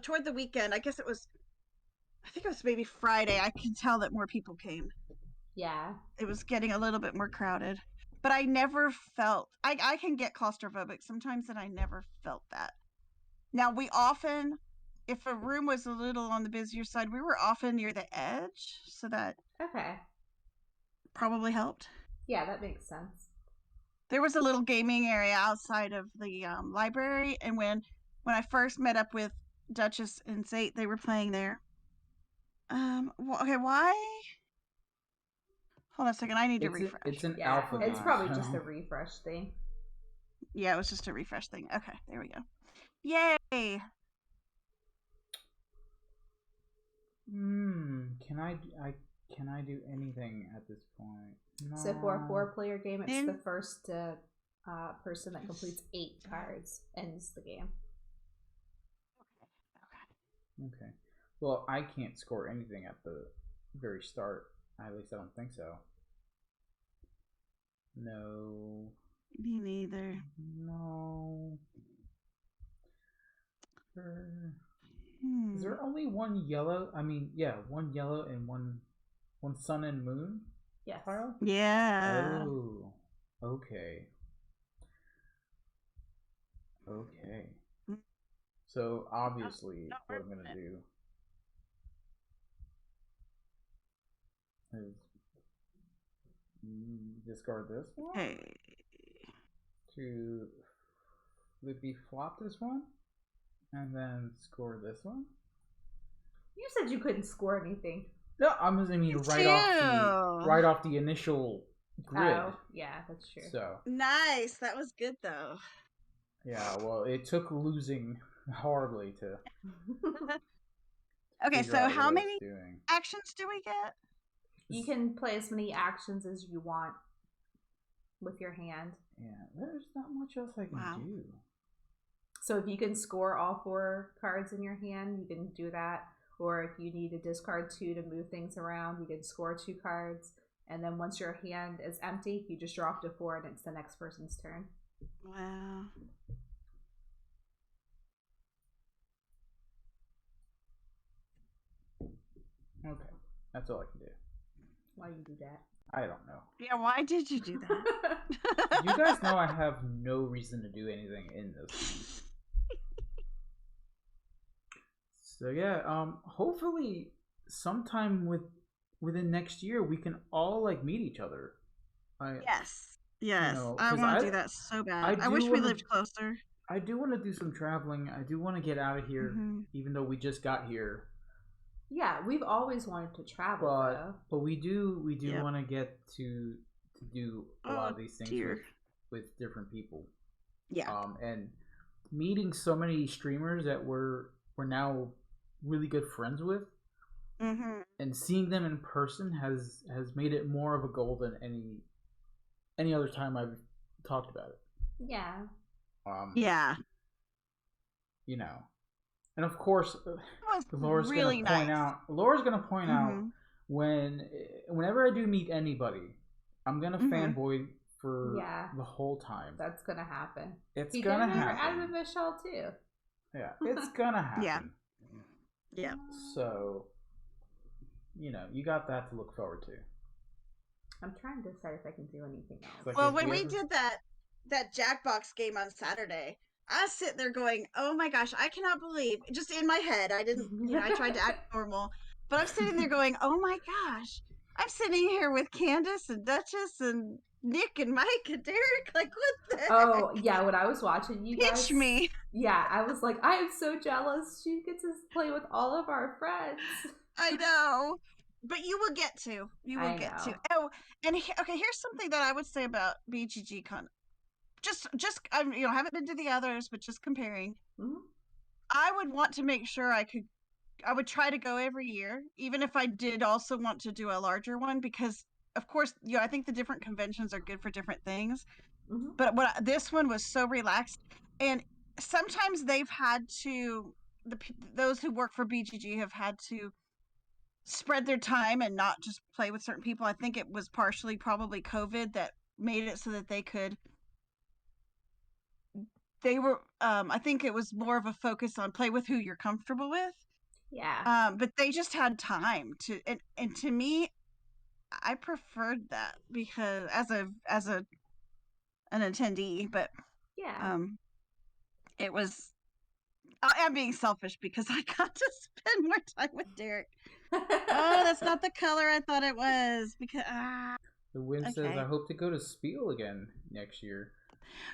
toward the weekend, I think it was maybe Friday, I could tell that more people came. Yeah. It was getting a little bit more crowded. but I never felt I can get claustrophobic sometimes, and I never felt that. Now we often, if a room was a little on the busier side, we were often near the edge, so that Okay. probably helped. Yeah, that makes sense. There was a little gaming area outside of the library, and when I first met up with Duchess and Zate, they were playing there. Okay, why? Hold on a second, I need to refresh. It's an Yeah, alpha. it's game, probably so- just a refresh thing. Yeah, it was just a refresh thing. Okay, there we go. Yay! Can I do anything at this point? No. So for a 4-player game, it's In- the first person that completes 8 cards ends the game. Okay. Well, I can't score anything at the very start. At least I don't think so. No. Me neither. No. Hmm. Is there only one yellow? I mean, yeah, one yellow and one sun and moon Yes. tile? Yeah. Oh. Okay. Okay. So obviously, what I'm gonna do is discard this one Okay. to flippy flop this one, and then score this one. You said you couldn't score anything. No, I mean right off the initial grid. Oh, yeah, that's true. So Nice. That was good though. yeah, well, it took losing horribly to. Okay, figure so out how what I was many doing. actions do we get? You can play as many actions as you want with your hand. Yeah, there's not much else I can Wow. do. So if you can score all 4 cards in your hand, you can do that. Or if you need to discard 2 to move things around, you can score 2 cards. And then once your hand is empty, you just draw up to 4 and it's the next person's turn. Wow. Okay, that's all I can do. Why you do that? I don't know. Yeah, why did you do that? You guys know I have no reason to do anything in this. So yeah, hopefully sometime within next year we can all like meet each other. Yes. Yes. know, I 'cause want I- to do that so bad. I I do wish we wanna- lived closer. I do want to do some traveling. I do want to get out of here, Mhm. even though we just got here. Yeah, we've always wanted to travel, though. But we do Yep. want to get to do a lot of Oh, these things dear. with different people. Yeah. And meeting so many streamers that we're now really good friends with, Mm-hmm. and seeing them in person has made it more of a goal than any other time I've talked about it. Yeah. Yeah. You know, and of course, It was Laura's really gonna point nice. out. Laura's gonna point out Mhm. whenever I do meet anybody, I'm gonna Mhm. fanboy for Yeah. the whole time. That's gonna happen. It's He gonna did it happen. out of Michelle, too. Yeah, it's gonna happen. Yeah. Yeah. So, you know, you got that to look forward to. I'm trying to decide if I can do anything else. It's like Well, if when you we ever- did that Jackbox game on Saturday, I was sitting there going, "Oh my gosh, I cannot believe!" Just in my head, I didn't, I tried to act normal, but I'm sitting there going, "Oh my gosh, I'm sitting here with Candace and Duchess and Nick and Mike and Derek. Like, what the heck? Oh, yeah, when I was watching you guys. Pinch me." Yeah, I was like, I am so jealous. She gets to play with all of our friends. I know, but you will get to. You will I get know. to. Oh, and okay, here's something that I would say about BGG Con. Just I haven't been to the others, but just comparing. Mhm. I would want to make sure I would try to go every year, even if I did also want to do a larger one, because of course, I think the different conventions are good for different things. Mhm. But this one was so relaxed, and sometimes they've had to those who work for BGG have had to spread their time and not just play with certain people. I think it was partially probably COVID that made it so that they were I think it was more of a focus on play with who you're comfortable with. Yeah. But they just had time to, and to me, I preferred that, because as a an attendee, but Yeah. it was. I am being selfish because I got to spend more time with Derek. Oh, that's not the color I thought it was. Because The Wim says, okay. I hope to go to Spiel again next year.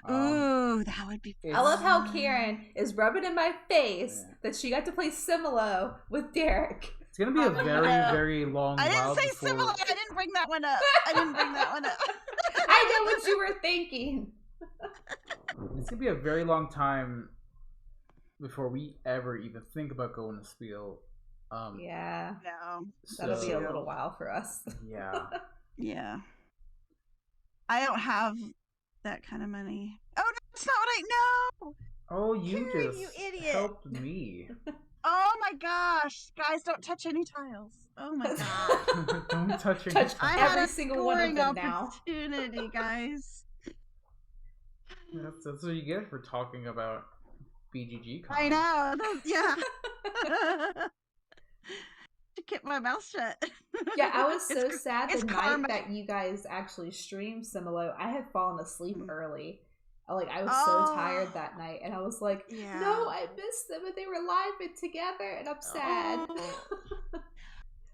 Ooh, that would be fun. I love how Karen is rubbing in my face that she got to play Similo with Derek. It's gonna be a very, very long while. I didn't say before... similar. I didn't bring that one up. I know what you were thinking. It's gonna be a very long time before we ever even think about going to Spiel. Yeah. No. That'll be a little while for us. Yeah. Yeah. I don't have that kind of money. Oh, no, that's not what I know. Oh, you Karen, just you idiot. helped me. Oh my gosh. Guys, don't touch any tiles. Oh my god. Don't touch any tiles. I every single one of them now. Opportunity, guys. That's what you get for talking about BGG. I know. Yeah. To keep my mouth shut. Yeah, I was so sad the night karma. that you guys actually streamed Similo. I had fallen asleep early. Like, I was so tired that night, and I was like, no, I missed them, and they were live and together, and I'm sad.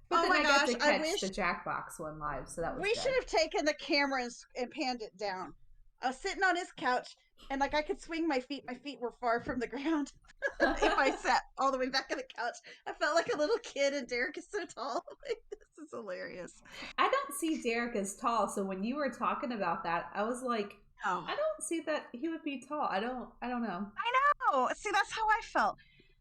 But then I got to catch the Jackbox one live, so that was good. Should have taken the cameras and panned it down. I was sitting on his couch, and like I could swing my feet. My feet were far from the ground. If I sat all the way back on the couch, I felt like a little kid, and Derek is so tall. Like, this is hilarious. I don't see Derek as tall, so when you were talking about that, I was like, I don't see that he would be tall. I don't know. I know. See, that's how I felt.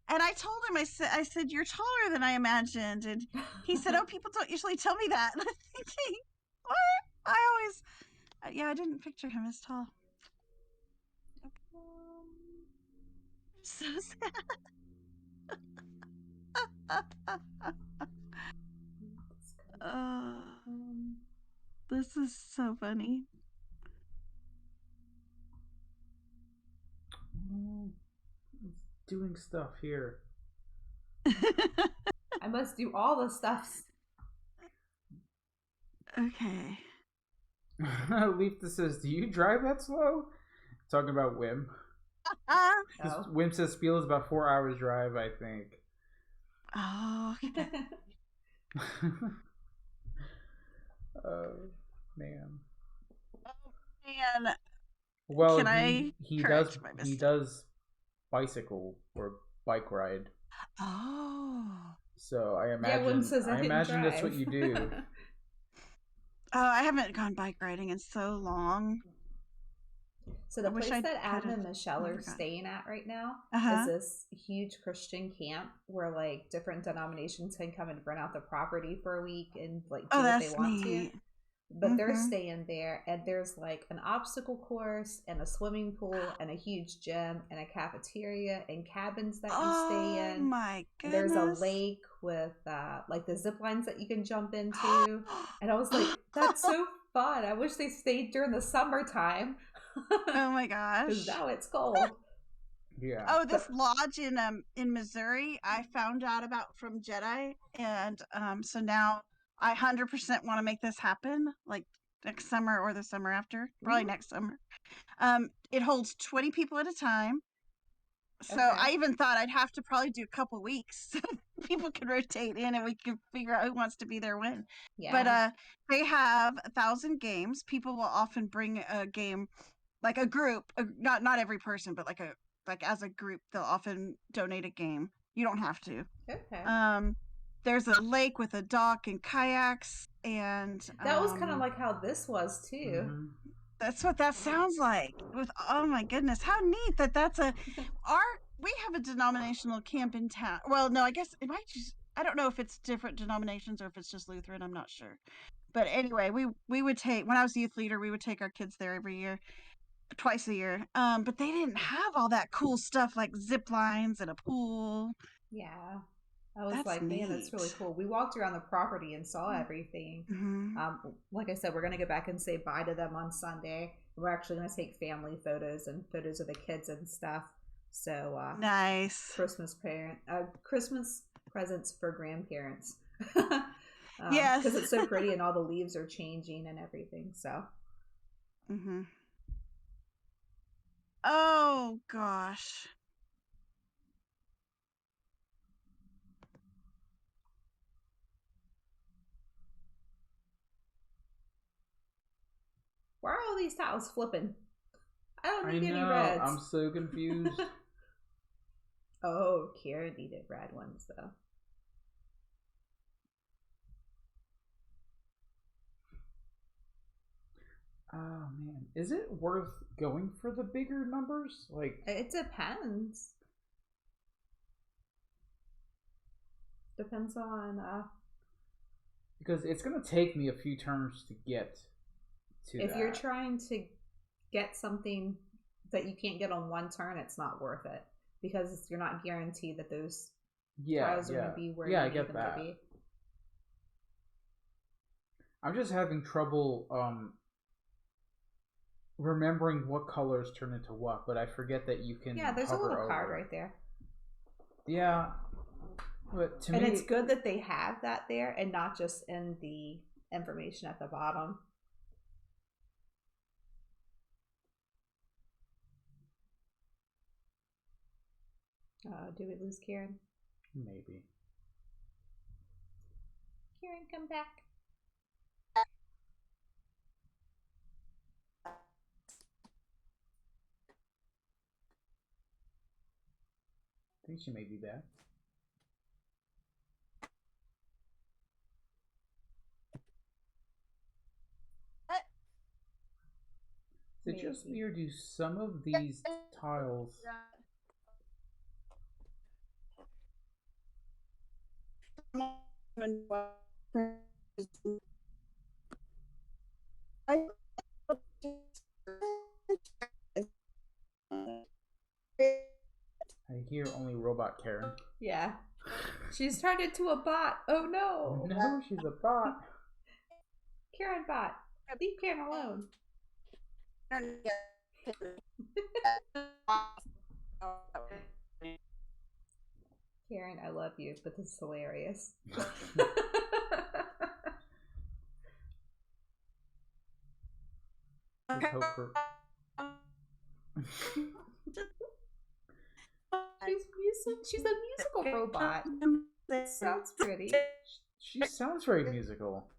And I told him, I said, you're taller than I imagined. And he said, oh, people don't usually tell me that. And I'm thinking, what? I always, I didn't picture him as tall. So sad. This is so funny. Doing stuff here. I must do all the stuffs. Okay. Leaf says, do you drive that slow? Talking about Wim. Wim says Spiel is about 4 hours drive, I think. Oh, okay. Oh, man. Well, he does bicycle or bike ride. Oh. So I imagine that's what you do. I haven't gone bike riding in so long. So the place that Adam and Michelle are staying at right now is this huge Christian camp where like different denominations can come and rent out the property for a week and like do what they want to. But they're staying there, and there's like an obstacle course and a swimming pool and a huge gym and a cafeteria and cabins that you stay in. Oh my goodness. There's a lake with like the zip lines that you can jump into. And I was like, that's so fun. I wish they stayed during the summertime. Oh my gosh. Because now it's cold. Yeah. Oh, this lodge in Missouri, I found out about from Jedi, and so now I 100% want to make this happen, like next summer or the summer after, probably next summer. It holds 20 people at a time. So I even thought I'd have to probably do a couple weeks so people can rotate in and we can figure out who wants to be there when. Yeah. But they have 1,000 games. People will often bring a game, like a group, not every person, but like as a group, they'll often donate a game. You don't have to. Okay. There's a lake with a dock and kayaks, and that was kind of like how this was too. Mm-hmm. That's what that sounds like. With oh my goodness, how neat that's we have a denominational camp in town. Well, no, I guess it might I don't know if it's different denominations or if it's just Lutheran. I'm not sure. But anyway, we would take, when I was youth leader, we would take our kids there every year, twice a year. But they didn't have all that cool stuff like zip lines and a pool. Yeah. I was like, man, that's really cool. We walked around the property and saw everything. Mm-hmm. Like I said, we're going to go back and say bye to them on Sunday. We're actually going to take family photos and photos of the kids and stuff. So nice. Christmas presents for grandparents. Yes, because it's so pretty and all the leaves are changing and everything. So. Mm-hmm. Oh gosh. Why are all these tiles flipping? I don't I need any know. reds. I'm so confused. Oh, Kira needed red ones though. Oh man, is it worth going for the bigger numbers? Like, It depends. Depends on because it's gonna take me a few turns to get to if that. you're trying to get something that you can't get on one turn, it's not worth it because you're not guaranteed that those tiles are going to be where you I need get them that. to be. I'm just having trouble remembering what colors turn into what, but I forget that you can. Yeah, there's a hover little card over. right there. Yeah, but to and me, it's good that they have that there and not just in the information at the bottom. Do we lose Kieran? Maybe. Kieran, come back. I think she may be back. Is it just me or do some of these tiles... I hear only robot Karen. Yeah. She's turned into a bot. Oh no. No, she's a bot. Karen bot. Leave Karen alone. Karen, I love you, but this is hilarious. Let's hope for... She's a musical robot. Sounds pretty. She sounds very musical.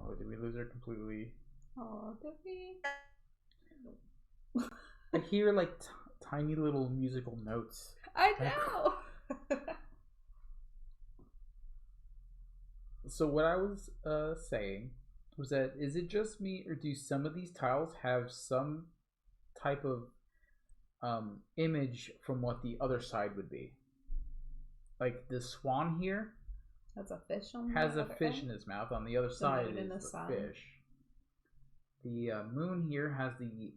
Oh, did we lose her completely? Oh, did we? I hear like tiny little musical notes. I know. So what I was saying was that is it just me or do some of these tiles have some type of image from what the other side would be? Like the swan here That's a fish on has the a other fish end? in his mouth. On the other side moon and is the the sun. fish. The moon here has the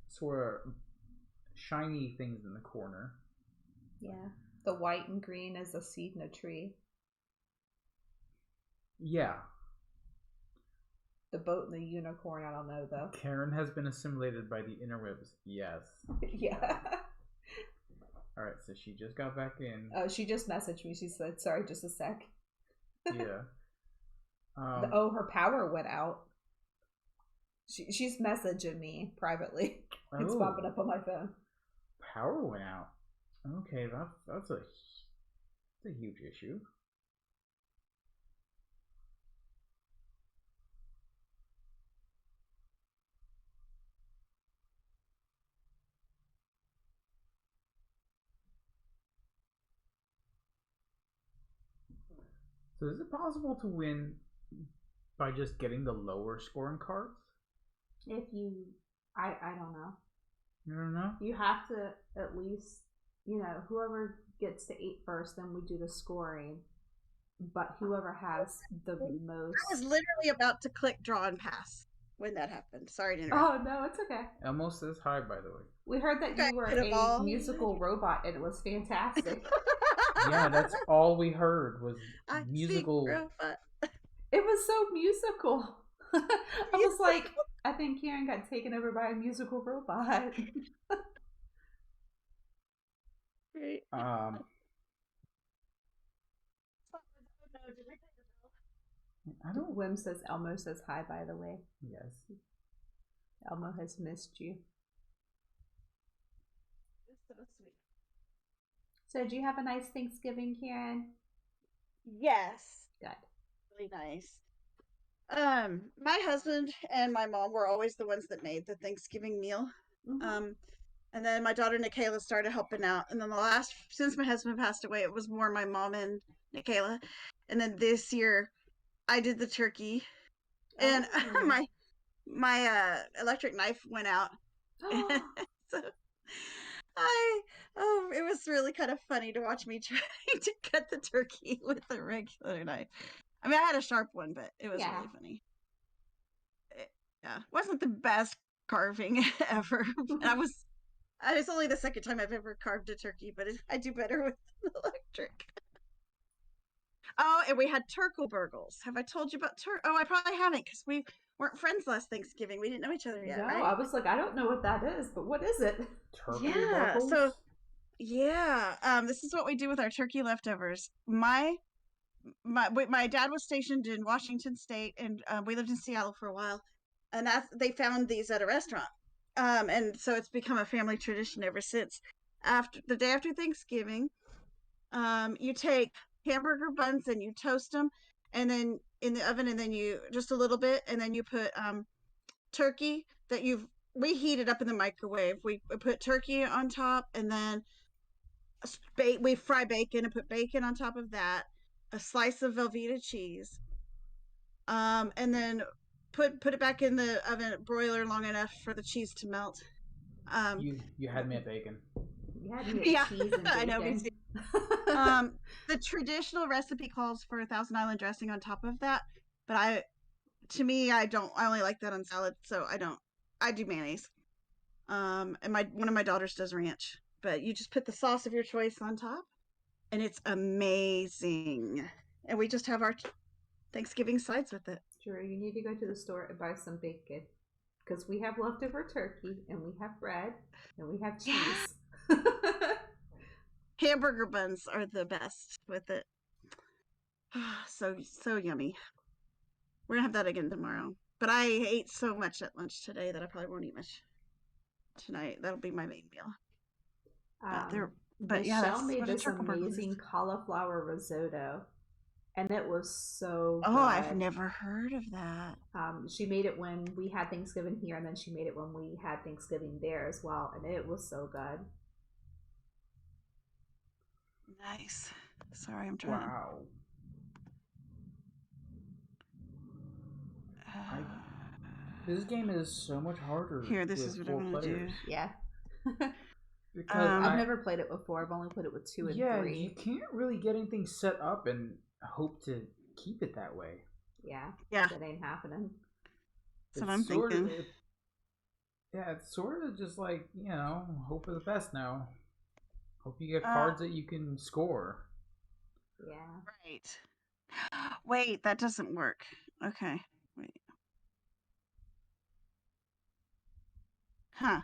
sort of shiny things in the corner. Yeah. The white and green is a seed in a tree. Yeah. The boat and the unicorn, I don't know though. Karen has been assimilated by the interwebs. Yes. Yeah. Alright, so she just got back in. Oh, she just messaged me. She said, sorry, just a sec. Yeah. Oh, her power went out. She's messaging me privately. It's popping up on my phone. Power went out. Okay, that's a huge issue. So is it possible to win by just getting the lower scoring cards? If you, I don't know. You don't know? You have to at least, whoever gets to 8 first, then we do the scoring. But whoever has the most. I was literally about to click draw and pass when that happened. Sorry to interrupt. Oh no, it's okay. Elmo says hi, by the way. We heard that you were a musical robot, and it was fantastic. Yeah, that's all we heard was musical. Robot. It was so musical. I was like, I think Karen got taken over by a musical robot. Great. I don't. Wim says Elmo says hi, by the way. Yes. Elmo has missed you. It's so sweet. So, did you have a nice Thanksgiving, Karen? Yes. Good. Really nice. My husband and my mom were always the ones that made the Thanksgiving meal. Mm-hmm. And then my daughter Nikayla started helping out. And then since my husband passed away, it was more my mom and Nikayla. And then this year, I did the turkey, and Oh. my electric knife went out. So it was really kind of funny to watch me trying to cut the turkey with a regular knife. I mean, I had a sharp one, but it was really funny. It wasn't the best carving ever. It's only the second time I've ever carved a turkey, but I do better with an electric. Oh, and we had Turkleburgles. Have I told you about Oh, I probably haven't, because we weren't friends last Thanksgiving. We didn't know each other yet, No, right? I was like, I don't know what that is, but what is it? Yeah. So, this is what we do with our turkey leftovers. My dad was stationed in Washington State, and we lived in Seattle for a while, and they found these at a restaurant, and so it's become a family tradition ever since. After the day after Thanksgiving, you take hamburger buns and you toast them, and then in the oven, and then you just a little bit, and then you put turkey that we heat it up in the microwave. We put turkey on top, and then we fry bacon and put bacon on top of that, a slice of Velveeta cheese, and then put it back in the oven broiler long enough for the cheese to melt. You had me at bacon. You had me at cheese and bacon. I know, me too. The traditional recipe calls for Thousand Island dressing on top of that, but I only like that on salad, so I do mayonnaise. And one of my daughters does ranch, but you just put the sauce of your choice on top, and it's amazing. And we just have our Thanksgiving sides with it. Sure, you need to go to the store and buy some bacon, because we have leftover turkey, and we have bread, and we have cheese. Hamburger buns are the best with it. So yummy. We're gonna have that again tomorrow. But I ate so much at lunch today that I probably won't eat much tonight. That'll be my main meal. Michelle made this amazing cauliflower risotto, and it was so good. Oh, I've never heard of that. She made it when we had Thanksgiving here, and then she made it when we had Thanksgiving there as well, and it was so good. Nice. Sorry, I'm trying. Wow. This game is so much harder. Here, this is what I'm gonna do. Yeah. Because I've never played it before. I've only played it with 2 and 3. Yeah, you can't really get anything set up and hope to keep it that way. Yeah. Yeah. That ain't happening. That's what I'm thinking. It's sort of just like, hope for the best now. Hope you get cards that you can score. Yeah. Right. Wait, that doesn't work. Okay. Wait. Huh.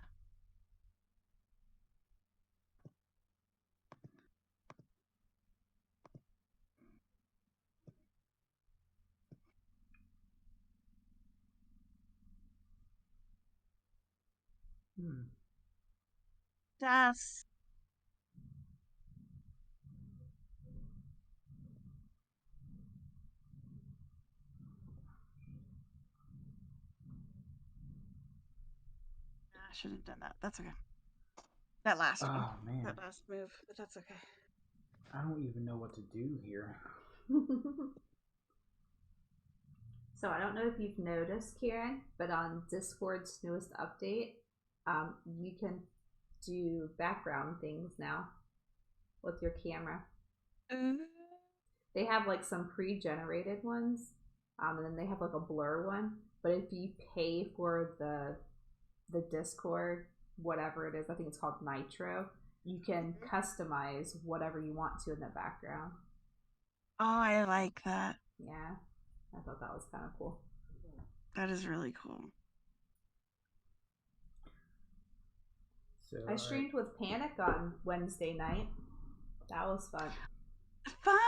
That's... I shouldn't have done that. That's okay. That last one. Oh, man. That last move, but that's okay. I don't even know what to do here. So I don't know if you've noticed, Kieran, but on Discord's newest update, you can do background things now with your camera. They have like some pre-generated ones, and then they have like a blur one. But if you pay for the Discord, whatever it is, I think it's called Nitro, you can customize whatever you want to in the background. Oh, I like that. Yeah, I thought that was kind of cool. That is really cool. So, I streamed with Panic on Wednesday night. That was fun. Fun!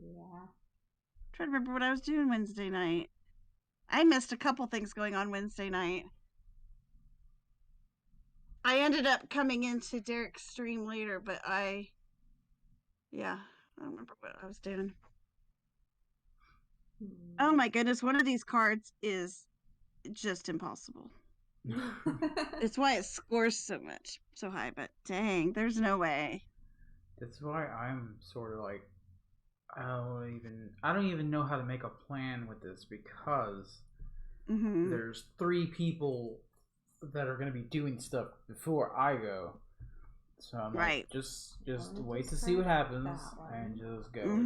Yeah. trying to remember what I was doing Wednesday night. I missed a couple things going on Wednesday night. I ended up coming into Derek's stream later, but I don't remember what I was doing. Oh my goodness, one of these cards is just impossible. It's why it scores so high, but dang, there's no way. That's why I'm sort of like, I don't even know how to make a plan with this, because there's 3 people that are going to be doing stuff before I go. So I'm like, just wait to see what happens and just go with it.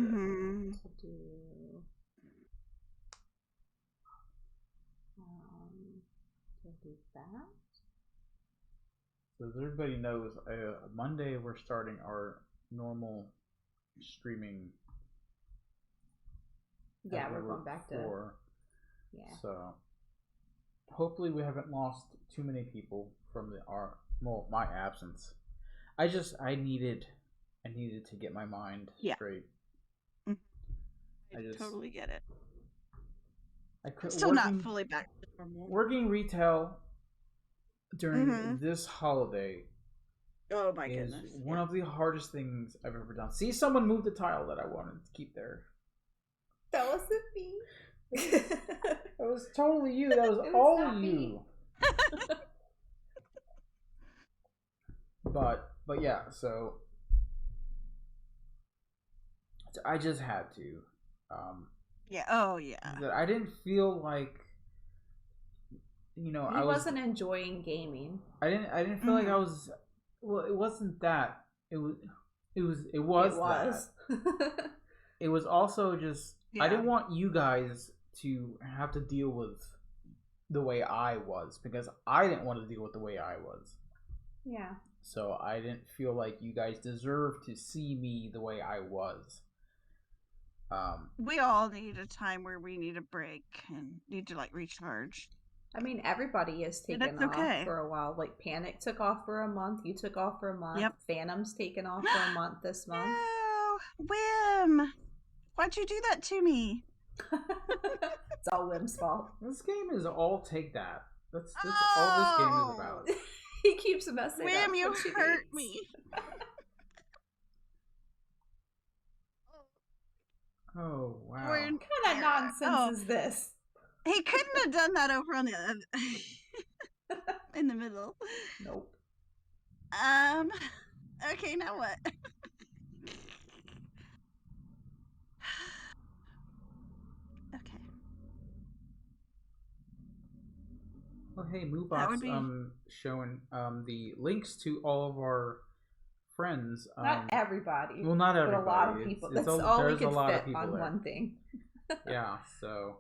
Do that. So as everybody knows, Monday we're starting our normal streaming. Yeah, we're going back to. Yeah. So hopefully we haven't lost too many people from my absence. I needed to get my mind straight. I totally get it. Still not fully back to normal. Working retail during this holiday is one of the hardest things I've ever done. See, someone moved the tile that I wanted to keep there. That wasn't me. That was totally you. That was all you. But yeah, so I just had to. That I didn't feel like, I wasn't enjoying gaming. I didn't feel like I was. Well, it wasn't that. It was that. It was also just. I didn't want you guys to have to deal with the way I was, because I didn't want to deal with the way I was. Yeah. So I didn't feel like you guys deserved to see me the way I was. We all need a time where we need a break and need to recharge. I mean, everybody is taking off for a while. Like Panic took off for a month. You took off for a month. Yep. Phantom's taken off for a month this month. No, Whim, why'd you do that to me? It's all Whim's fault. This game is all take that. That's all this game is about. He keeps messing up. Whim, you hurt me. Oh, wow. What kind of nonsense is this? He couldn't have done that over on the in the middle. Nope. Okay, now what? Okay. Well, hey, Moobot's showing the links to all of our friends. Not everybody. Well, not everybody. But a lot of people. That's all we could fit on one thing. Yeah, so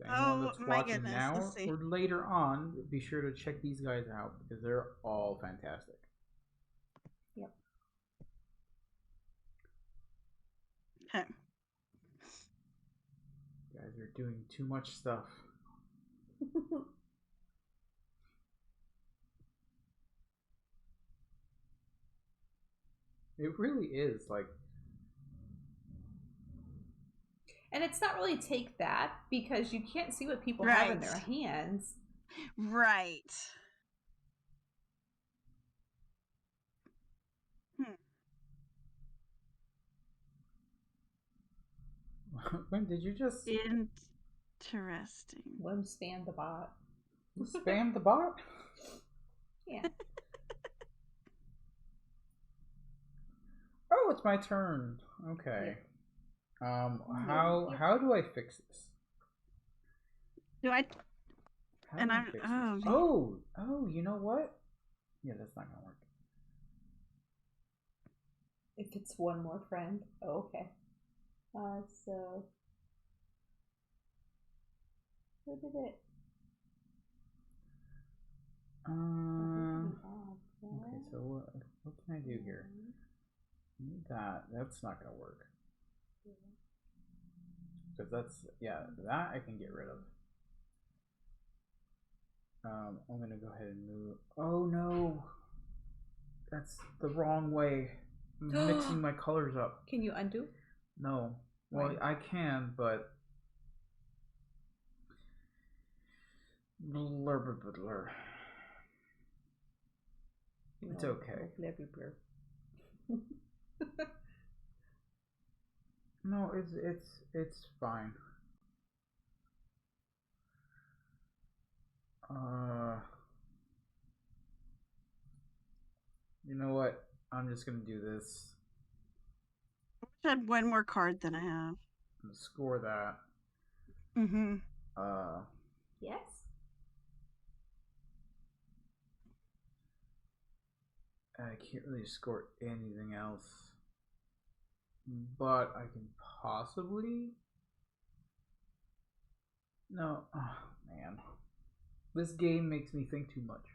anyone that's watching now or later on, be sure to check these guys out, because they're all fantastic. Yep. Okay. You guys are doing too much stuff. It really is and it's not really take that, because you can't see what people have in their hands. Right. When did you just interesting? Whim spam the bot. Spam the bot? Yeah. Oh, it's my turn. Okay. How do I fix this? Do I? How do I fix this? Oh, you know what? Yeah, that's not gonna work. If it's one more friend. Oh, okay. So who did it? Okay, so what can I do here? That's not gonna work. Because that I can get rid of. I'm gonna go ahead and move. Oh no, that's the wrong way. I'm mixing my colors up. Can you undo? No. Well, Right. I can, but blur, blur, blur, blur. It's okay. No, it's fine. You know what? I'm just gonna do this. I had one more card than I have. I'm gonna score that. Mm-hmm. Yes. I can't really score anything else, but I can possibly. No, oh, man, this game makes me think too much.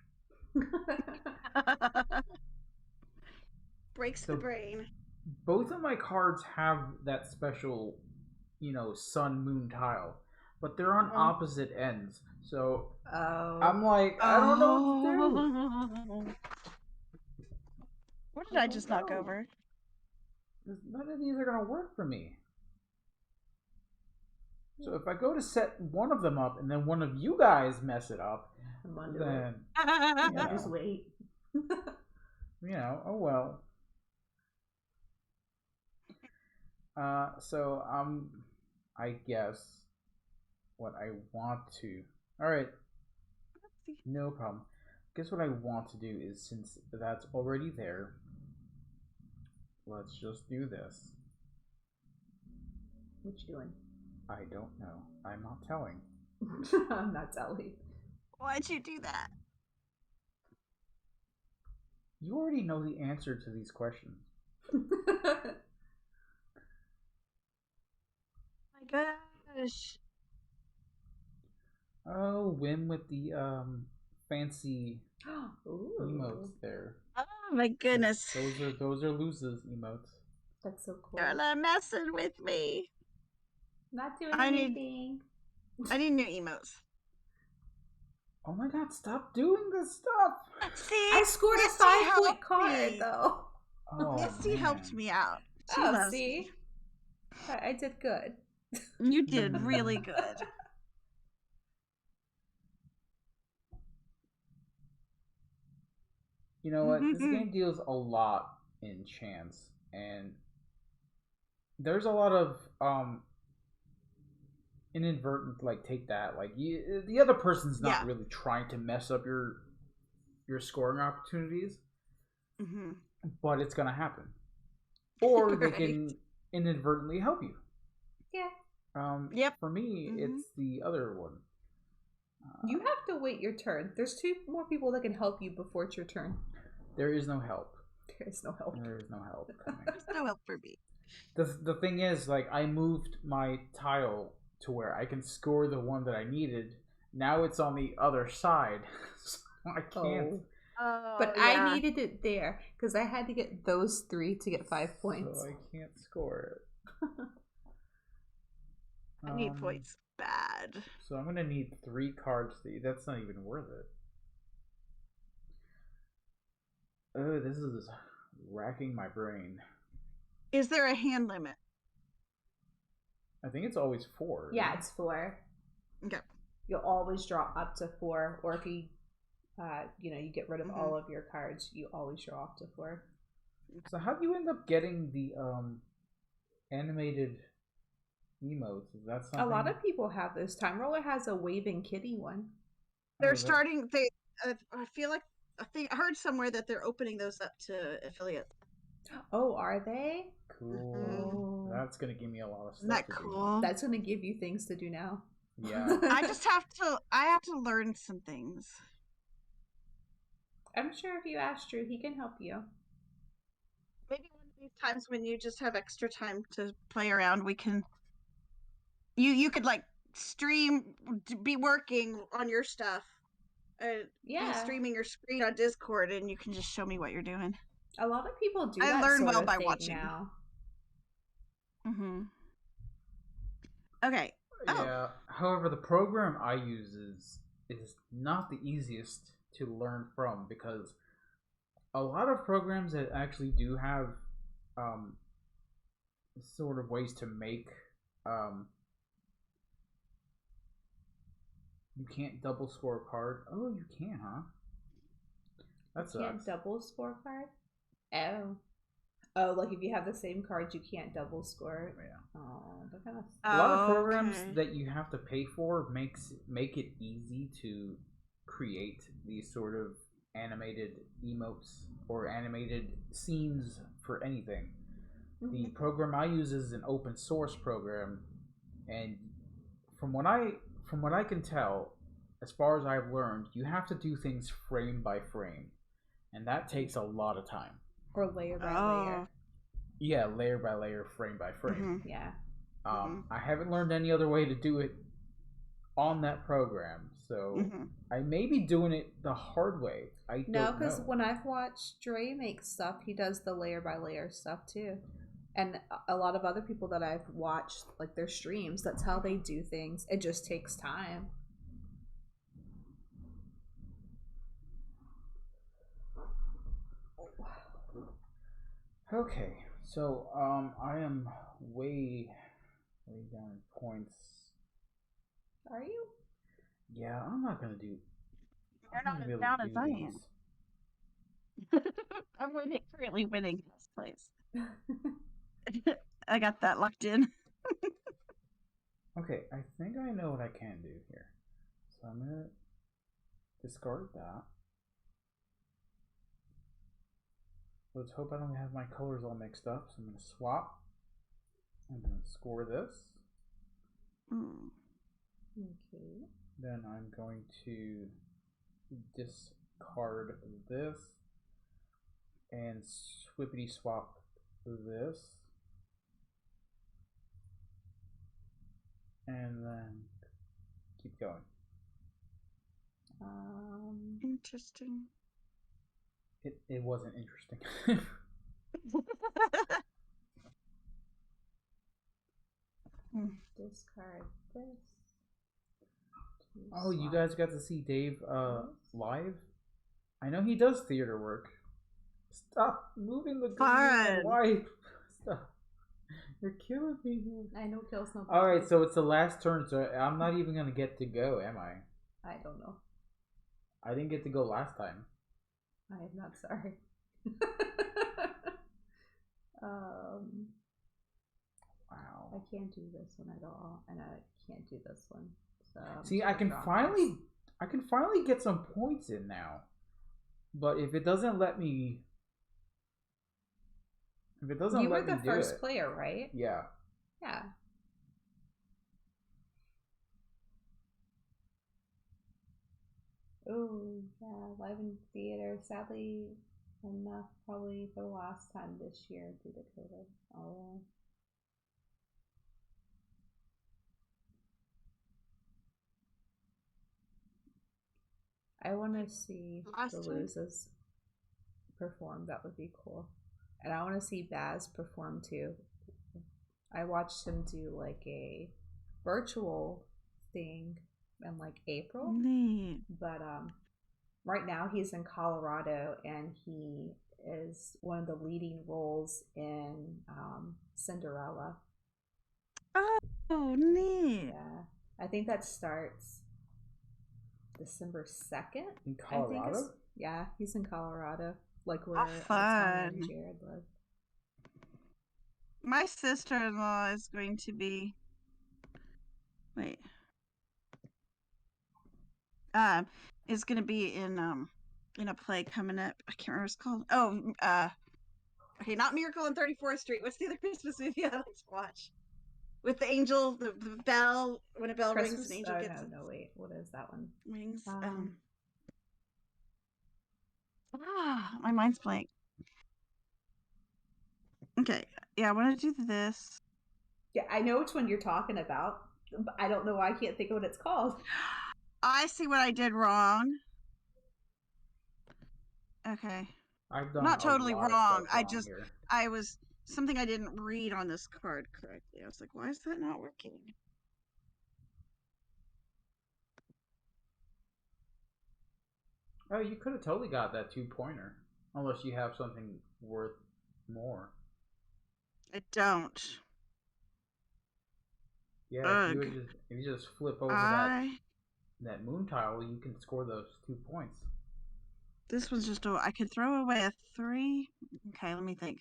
Breaks So- the brain. Both of my cards have that special, sun moon tile, but they're on opposite ends. So Oh. I'm like, I don't know what to do. What did I just knock over? None of these are gonna work for me. So if I go to set one of them up and then one of you guys mess it up, then Just wait. oh well. So I guess what I want to. All right, no problem. Guess what I want to do is, since that's already there, let's just do this. What you doing? I don't know. I'm not telling. I'm not telling. Why'd you do that? You already know the answer to these questions. My gosh. Oh, Wim with the fancy emotes there. Oh my goodness. Those are losers emotes. That's so cool. You're not messing with me. Not doing I need- anything. I need new emotes. Oh my god, stop doing this stuff! See, I scored a Misty 5-point helped card me. though. Oh, Misty man. helped me out. She Oh, loves see? me. I did good. You did really good. You know what? This game deals a lot in chance, and there's a lot of inadvertent take that the other person's not really trying to mess up your scoring opportunities, but it's gonna happen, or they can inadvertently help you. Yeah. For me, it's the other one. You have to wait your turn. There's 2 more people that can help you before it's your turn. There is no help. There is no help. There is no help coming. There's no help for me. The thing is, I moved my tile to where I can score the one that I needed. Now it's on the other side, so I can't. Oh, But yeah. I needed it there because I had to get those 3 to get 5 points. So I can't score it. I need points bad. So I'm gonna need 3 cards. That's not even worth it. Oh, this is racking my brain. Is there a hand limit? I think it's always 4. Yeah, it's 4. Okay. You'll always draw up to 4, or if you, you get rid of all of your cards, you always draw up to 4. So how do you end up getting the animated emotes? Is that something? A lot of people have this. Time Roller has a waving kitty one. They're starting. I feel like I heard somewhere that they're opening those up to affiliates. Oh, are they? Cool. That's gonna give me a lot of stuff. Isn't that to cool? do. That's gonna give you things to do now. Yeah. I just have to. I have to learn some things. I'm sure if you ask Drew, he can help you. Maybe one of these times when you just have extra time to play around, we can. You could stream, be working on your stuff. Be streaming your screen on Discord, and you can just show me what you're doing. A lot of people do. I that learn sort well of by thing watching. now. Okay. Yeah. However, the program I use is not the easiest to learn from, because a lot of programs that actually do have sort of ways to make you can't double score a card. Oh, you can, huh? That sucks. You can't double score card? Oh. Oh, like if you have the same card, you can't double score. Yeah. Oh, that kind of. A lot of programs that you have to pay for make it easy to create these sort of animated emotes or animated scenes for anything. Mm-hmm. The program I use is an open source program, and from what I can tell, as far as I've learned, you have to do things frame by frame, and that takes a lot of time. Or layer by layer. Yeah, layer by layer, frame by frame. Mm-hmm. Yeah. I haven't learned any other way to do it on that program, so I may be doing it the hard way. I don't know. No, because when I've watched Dre make stuff, he does the layer by layer stuff too. And a lot of other people that I've watched, like their streams, that's how they do things. It just takes time. Okay, so I am way down in points. Are you? Yeah, I'm not gonna do. You're not as down as I am. I'm currently winning this place. I got that locked in. Okay, I think I know what I can do here. So I'm gonna discard that. Let's hope I don't have my colors all mixed up. So I'm going to swap. I'm going to score this. Okay. Then I'm going to discard this. And swippity swap this. And then keep going. Interesting. It wasn't interesting. Discard this. Oh, you guys got to see Dave live? I know he does theater work. Stop moving the green wipe. Stop. You're killing me. I know kills no. Alright, so it's the last turn, so I'm not even gonna get to go, am I? I don't know. I didn't get to go last time. I am not sorry. Wow. I can't do this one at all, and I can't do this one. So see, I can finally get some points in now, but if it doesn't let me, you were the first player, right? Yeah. Yeah. Oh, yeah, live in theater. Sadly enough, probably for the last time this year due to COVID. Oh. I want to see Deleuze's perform. That would be cool. And I want to see Baz perform too. I watched him do like a virtual thing in like April. Neat. But right now he's in Colorado and he is one of the leading roles in Cinderella. Oh, neat. Yeah. I think that starts December 2nd. In Colorado? Yeah, he's in Colorado. Like where fun. and Jared live. My sister-in-law is going to be is going to be in a play coming up. I can't remember what it's called. Okay, not Miracle on 34th Street. What's the other Christmas movie I like to watch? With the angel, the bell, when a bell rings, an angel gets... No, wait. What is that one? Wings. My mind's blank. Okay, yeah, I want to do this. Yeah, I know which one you're talking about, but I don't know why I can't think of what it's called. I see what I did wrong. Okay. I've done not totally wrong. I was something I didn't read on this card correctly. I was like, why is that not working? Oh, you could have totally got that 2-pointer. Unless you have something worth more. I don't. Yeah, if you just flip over that moon tile, you can score those 2 points. This was just I could throw away a 3. Okay, let me think.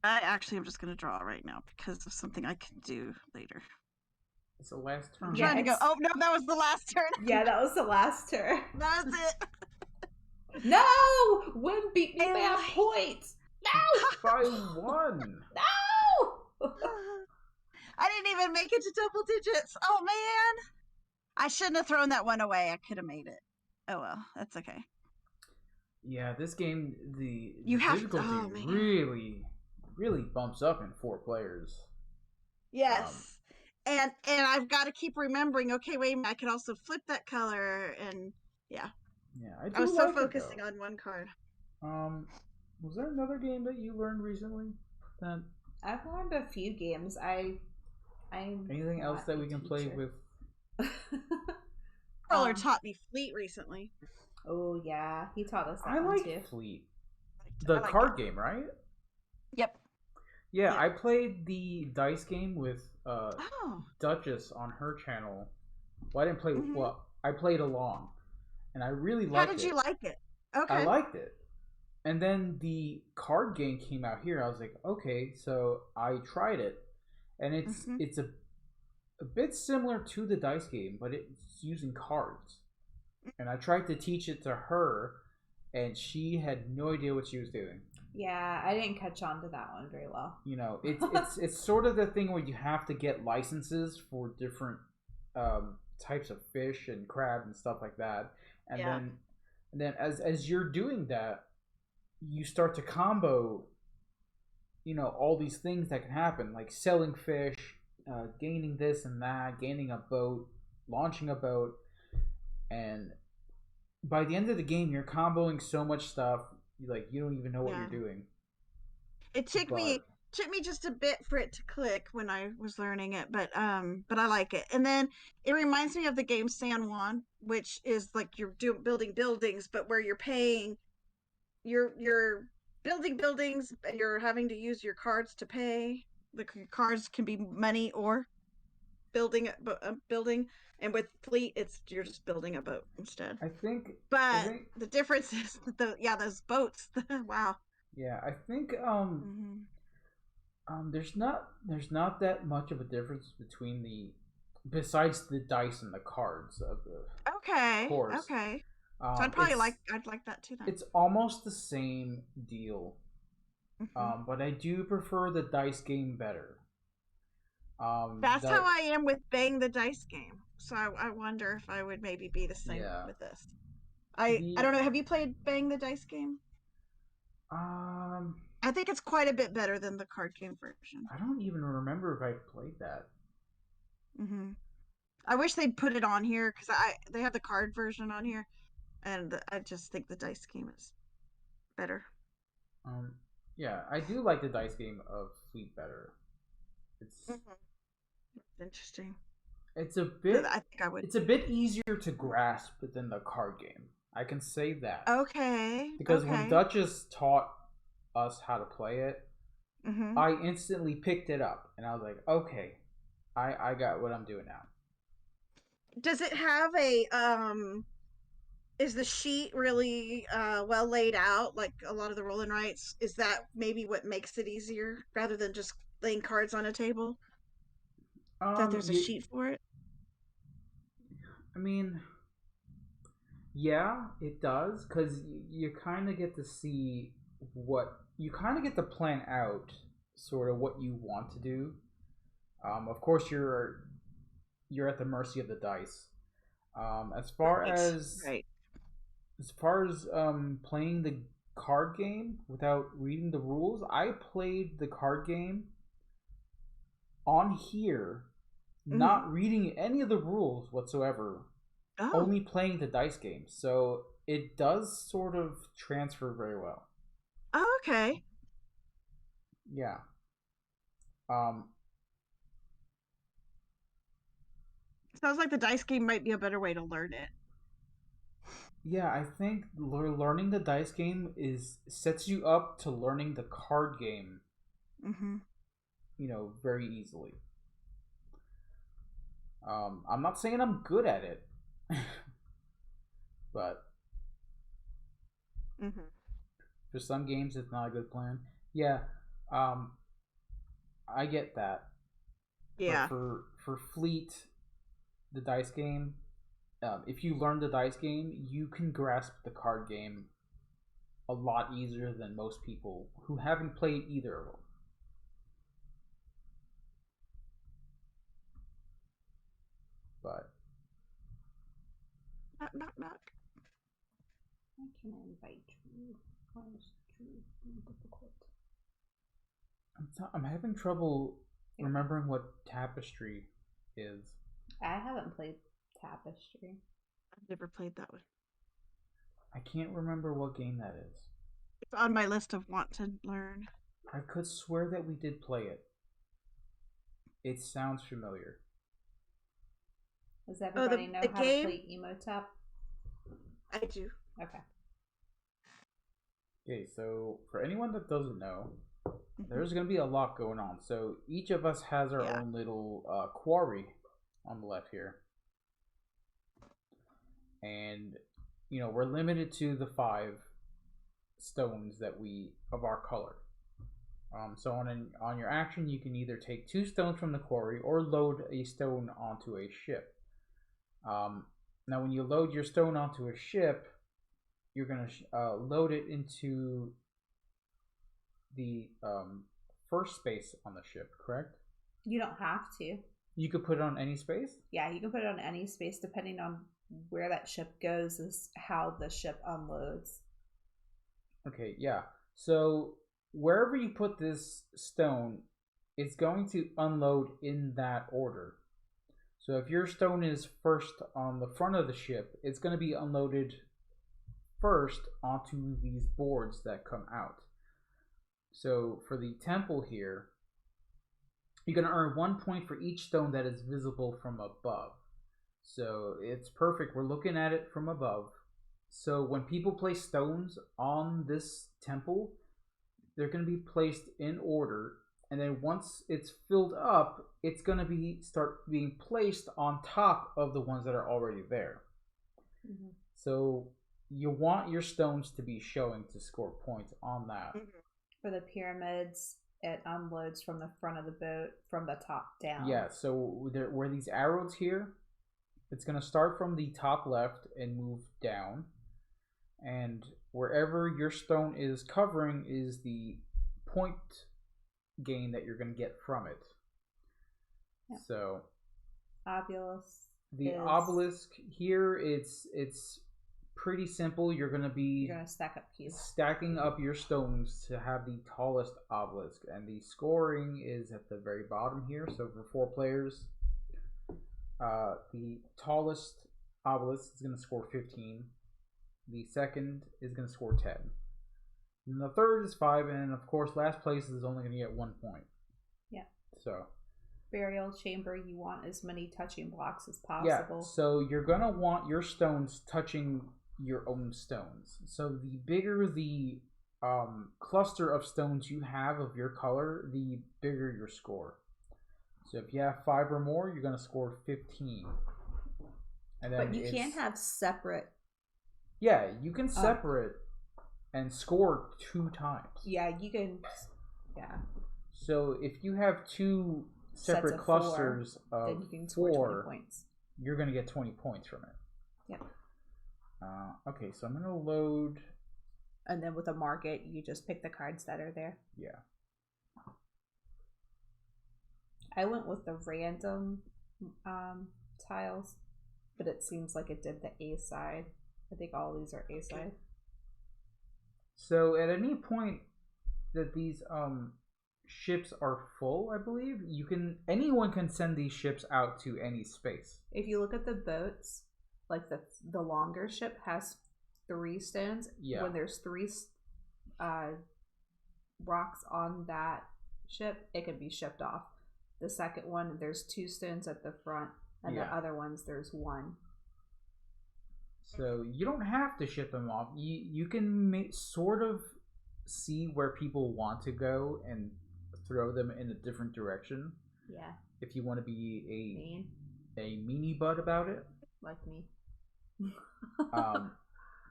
I actually am just going to draw right now because of something I can do later. It's the last turn. I'm trying to go. Oh, no, that was the last turn. Yeah, that was the last turn. That was it. No! Win beat me by a point! No! By 1! No! I didn't even make it to double digits. Oh, man. I shouldn't have thrown that one away. I could have made it. Oh, well. That's okay. Yeah, this game, the difficulty really bumps up in 4 players. Yes. And I've got to keep remembering, okay, wait a minute, I could also flip that color, and yeah. Yeah, I was so focusing on one card. Was there another game that you learned recently? That I've learned a few games. anything else that we can play with? Roller taught me Fleet recently. Oh yeah, he taught us that I one like too. Fleet. The card game, right? Yep. Yeah, I played the dice game with Duchess on her channel. Well, I didn't play. Well, I played along, and I really liked it. How did you like it? Okay. I liked it. And then the card game came out here. I was like, okay, so I tried it, and it's a bit similar to the dice game, but it's using cards. And I tried to teach it to her, and she had no idea what she was doing. Yeah, I didn't catch on to that one very well. You know, it's sort of the thing where you have to get licenses for different types of fish and crab and stuff like that, and then as you're doing that, you start to combo, you know, all these things that can happen, like selling fish, gaining this and that, gaining a boat, launching a boat, and by the end of the game, you're comboing so much stuff, you don't even know what you're doing. It took me just a bit for it to click when I was learning it, but I like it. And then it reminds me of the game San Juan, which is like you're building buildings, but where you're paying, you're building buildings, and you're having to use your cards to pay. The cards can be money or building, and with Fleet, you're just building a boat instead. I think the difference is those boats. Wow. Yeah, I think there's not that much of a difference between besides the dice and the cards of the. Okay. Of course. Okay. So I'd like that too then. It's almost the same deal, but I do prefer the dice game better. That's how I am with Bang the Dice game. So I wonder if I would maybe be the same with this. I don't know. Have you played Bang the Dice game? I think it's quite a bit better than the card game version. I don't even remember if I played that. I wish they'd put it on here because they have the card version on here, and I just think the dice game is better. Yeah, I do like the dice game of Fleet better. It's interesting. It's a bit. I think I would. It's a bit easier to grasp than the card game. I can say that. Okay. Because when Duchess taught us how to play it, I instantly picked it up, and I was like, okay, I got what I'm doing now. Does it have a is the sheet really well laid out, like a lot of the roll and writes? Is that maybe what makes it easier rather than just laying cards on a table? That there's a sheet for it? I mean, yeah, it does, because you kind of get to see you kind of get to plan out sort of what you want to do. Of course, you're at the mercy of the dice. As far as playing the card game without reading the rules, I played the card game on here, not reading any of the rules whatsoever, only playing the dice game. So it does sort of transfer very well. Oh, okay. Yeah. Sounds like the dice game might be a better way to learn it. Yeah, I think learning the dice game sets you up to learning the card game, Mm-hmm. very easily. I'm not saying I'm good at it, but Mm-hmm. for some games, it's not a good plan. Yeah, um, I get that, but Yeah. for Fleet, the dice game, if you learn the dice game, you can grasp the card game a lot easier than most people who haven't played either of them. But Knock, knock, knock. I can invite you. Why is Drew being difficult? I'm having trouble remembering what Tapestry is. I haven't played Tapestry. I've never played that one. I can't remember what game that is. It's on my list of want to learn. I could swear that we did play it. It sounds familiar. Does everybody know the how game? to play Emotep? I do. Okay. Okay, so for anyone that doesn't know, there's going to be a lot going on. So each of us has our own little quarry on the left here. And, we're limited to the 5 stones that of our color. So on your action, you can either take 2 stones from the quarry or load a stone onto a ship. Now, when you load your stone onto a ship, you're going to load it into the first space on the ship, correct? You don't have to. You could put it on any space? Yeah, you can put it on any space depending on where that ship goes is how the ship unloads. Okay, yeah. So wherever you put this stone, it's going to unload in that order. So if your stone is first on the front of the ship, it's going to be unloaded first onto these boards that come out. So for the temple here, you're going to earn 1 point for each stone that is visible from above. So it's perfect. We're looking at it from above. So when people place stones on this temple, they're going to be placed in order. And then once it's filled up, it's going to start being placed on top of the ones that are already there. Mm-hmm. So you want your stones to be showing to score points on that. Mm-hmm. For the pyramids, it unloads from the front of the boat from the top down. Yeah, so there were these arrows here. It's going to start from the top left and move down. And wherever your stone is covering is the point gain that you're going to get from it. Yeah. So obelisk here, it's pretty simple. You're going to stack up keys, stacking up your stones to have the tallest obelisk, and the scoring is at the very bottom here. So for 4 players, the tallest obelisk is going to score 15. The second is going to score 10. And the third is 5, and of course last place is only going to get 1 point. Yeah. So burial chamber, you want as many touching blocks as possible. Yeah, so you're going to want your stones touching your own stones. So the bigger the cluster of stones you have of your color, the bigger your score. So if you have 5 or more, you're going to score 15. And then but you can't have separate. Yeah, you can separate and score 2 times. Yeah, you can. Yeah. So if you have 2 separate clusters of then you can score 20 points. You're going to get 20 points from it. Yep. Okay, so I'm going to load. And then with a market, you just pick the cards that are there. Yeah. I went with the random tiles, but it seems like it did the A side. I think all these are A side. So at any point that these ships are full, I believe, anyone can send these ships out to any space. If you look at the boats, like the longer ship has 3 stones. Yeah. When there's 3 rocks on that ship, it can be shipped off. The second one, there's 2 stones at the front, and the other ones there's 1. So you don't have to ship them off. You can sort of see where people want to go and throw them in a different direction. Yeah. If you want to be Mean. a meanie butt about it. Like me.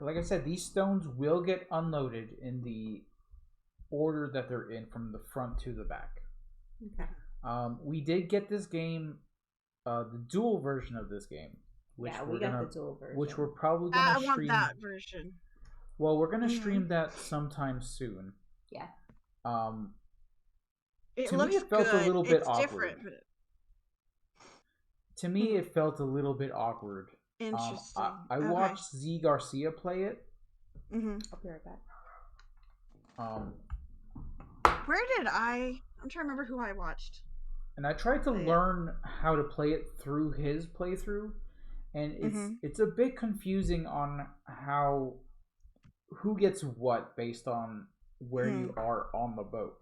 Like I said, these stones will get unloaded in the order that they're in from the front to the back. Okay. We did get this game, the dual version of this game. Which we got the dual version. Which we're probably gonna stream. I want that version. Well, we're gonna stream that sometime soon. Yeah. To me, it felt a little bit awkward. Different, but... To me, it felt a little bit awkward. Interesting. I watched Z Garcia play it. Mm-hmm. I'll be right back. Where did I'm trying to remember who I watched. And I tried to learn how to play it through his playthrough, and it's a bit confusing on who gets what based on where you are on the boat.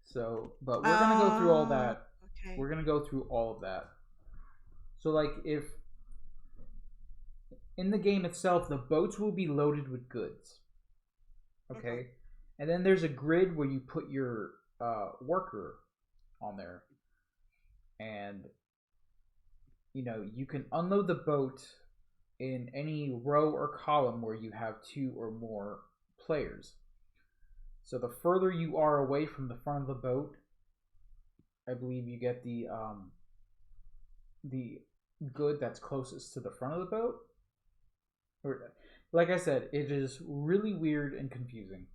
So, but we're gonna go through all that. Okay. We're gonna go through all of that. So, like, if in the game itself, the boats will be loaded with goods. Okay, and then there's a grid where you put your worker on there, and you can unload the boat in any row or column where you have 2 or more players. So the further you are away from the front of the boat, I believe you get the good that's closest to the front of the boat. Or, like I said, it is really weird and confusing.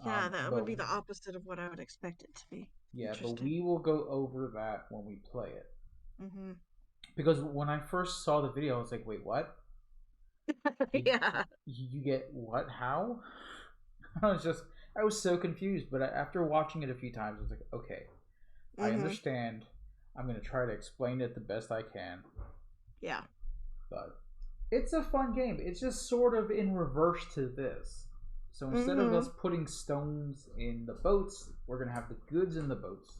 Yeah, that would be the opposite of what I would expect it to be. Yeah, but we will go over that when we play it. Mm-hmm. Because when I first saw the video, I was like, wait, what? Yeah. You get what? How? I was so confused. But after watching it a few times, I was like, okay, I understand. I'm going to try to explain it the best I can. Yeah. But it's a fun game. It's just sort of in reverse to this. So instead of us putting stones in the boats, we're going to have the goods in the boats.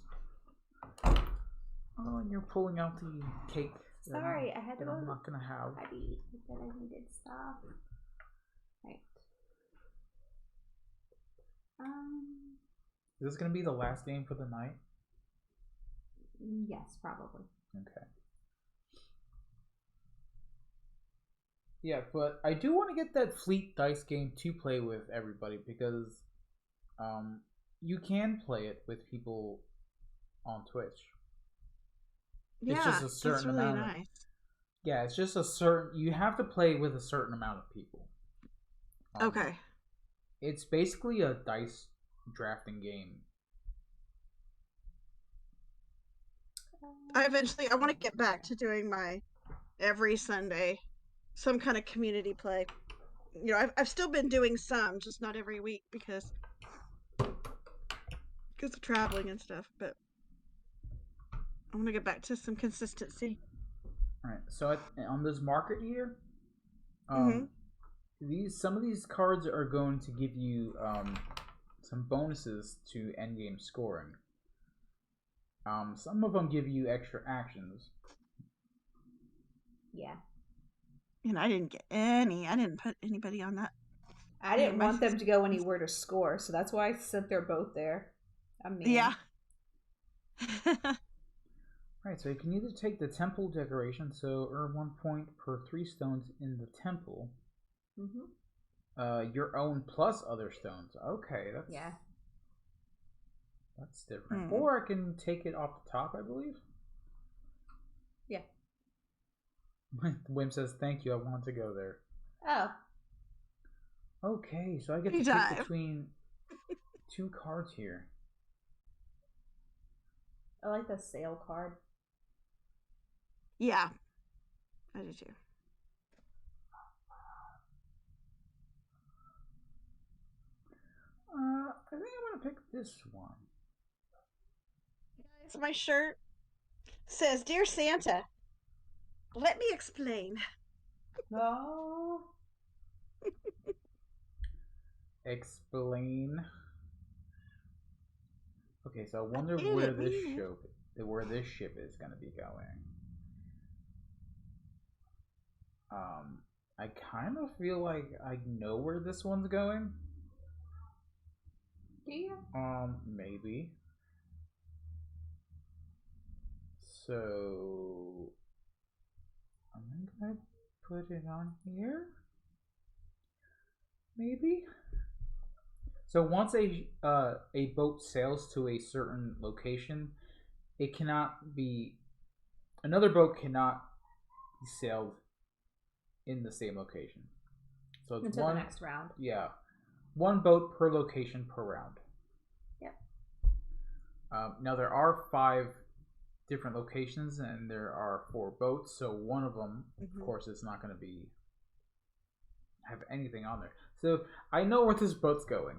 Oh, and you're pulling out the cake. Sorry, I had to. I'm not going to have. I said I needed stuff. Right. Is this going to be the last game for the night? Yes, probably. Okay. Yeah, but I do want to get that Fleet Dice game to play with everybody because you can play it with people on Twitch. Yeah, it's just a certain it's really amount. Nice. Yeah, it's just a certain. You have to play with a certain amount of people. Okay. It's basically a dice drafting game. I want to get back to doing my every Sunday some kind of community play. I've still been doing some, just not every week because of traveling and stuff, but I want to get back to some consistency. All right. So on this market here, some of these cards are going to give you some bonuses to endgame scoring. Some of them give you extra actions. Yeah. And I didn't get any. I didn't put anybody on that. I didn't want them to go anywhere to score, so that's why I sent their boat there. Yeah. Right, so you can either take the temple decoration, so earn 1 point per 3 stones in the temple. Your own plus other stones. Okay, that's different. Or I can take it off the top, I believe. Yeah. Wim says, thank you, I want to go there. Oh. Okay, so I get to pick between 2 cards here. I like the sale card. Yeah. I do too. I think I'm going to pick this one. Guys, my shirt says, Dear Santa, let me explain. No. Explain. Okay, so I wonder where this ship is going to be going. I kind of feel like I know where this one's going. Do you? Maybe. So I'm gonna put it on here. Maybe. So once a boat sails to a certain location, it cannot be another boat cannot be sailed in the same location. So it's Until one the next round. Yeah, one boat per location per round. Yep. Now there are 5 different locations and there are 4 boats, so one of them, of course, is not going to have anything on there. So I know where this boat's going.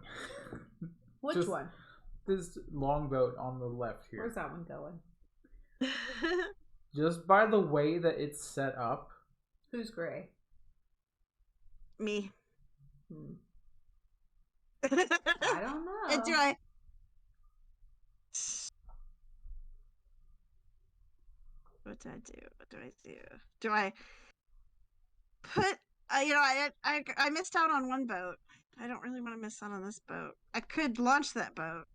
Which one? This long boat on the left here. Where's that one going? Just by the way that it's set up. Who's gray? Me. I don't know. And do I? What do I do? What do I do? Do I put? I missed out on one boat. I don't really want to miss out on this boat. I could launch that boat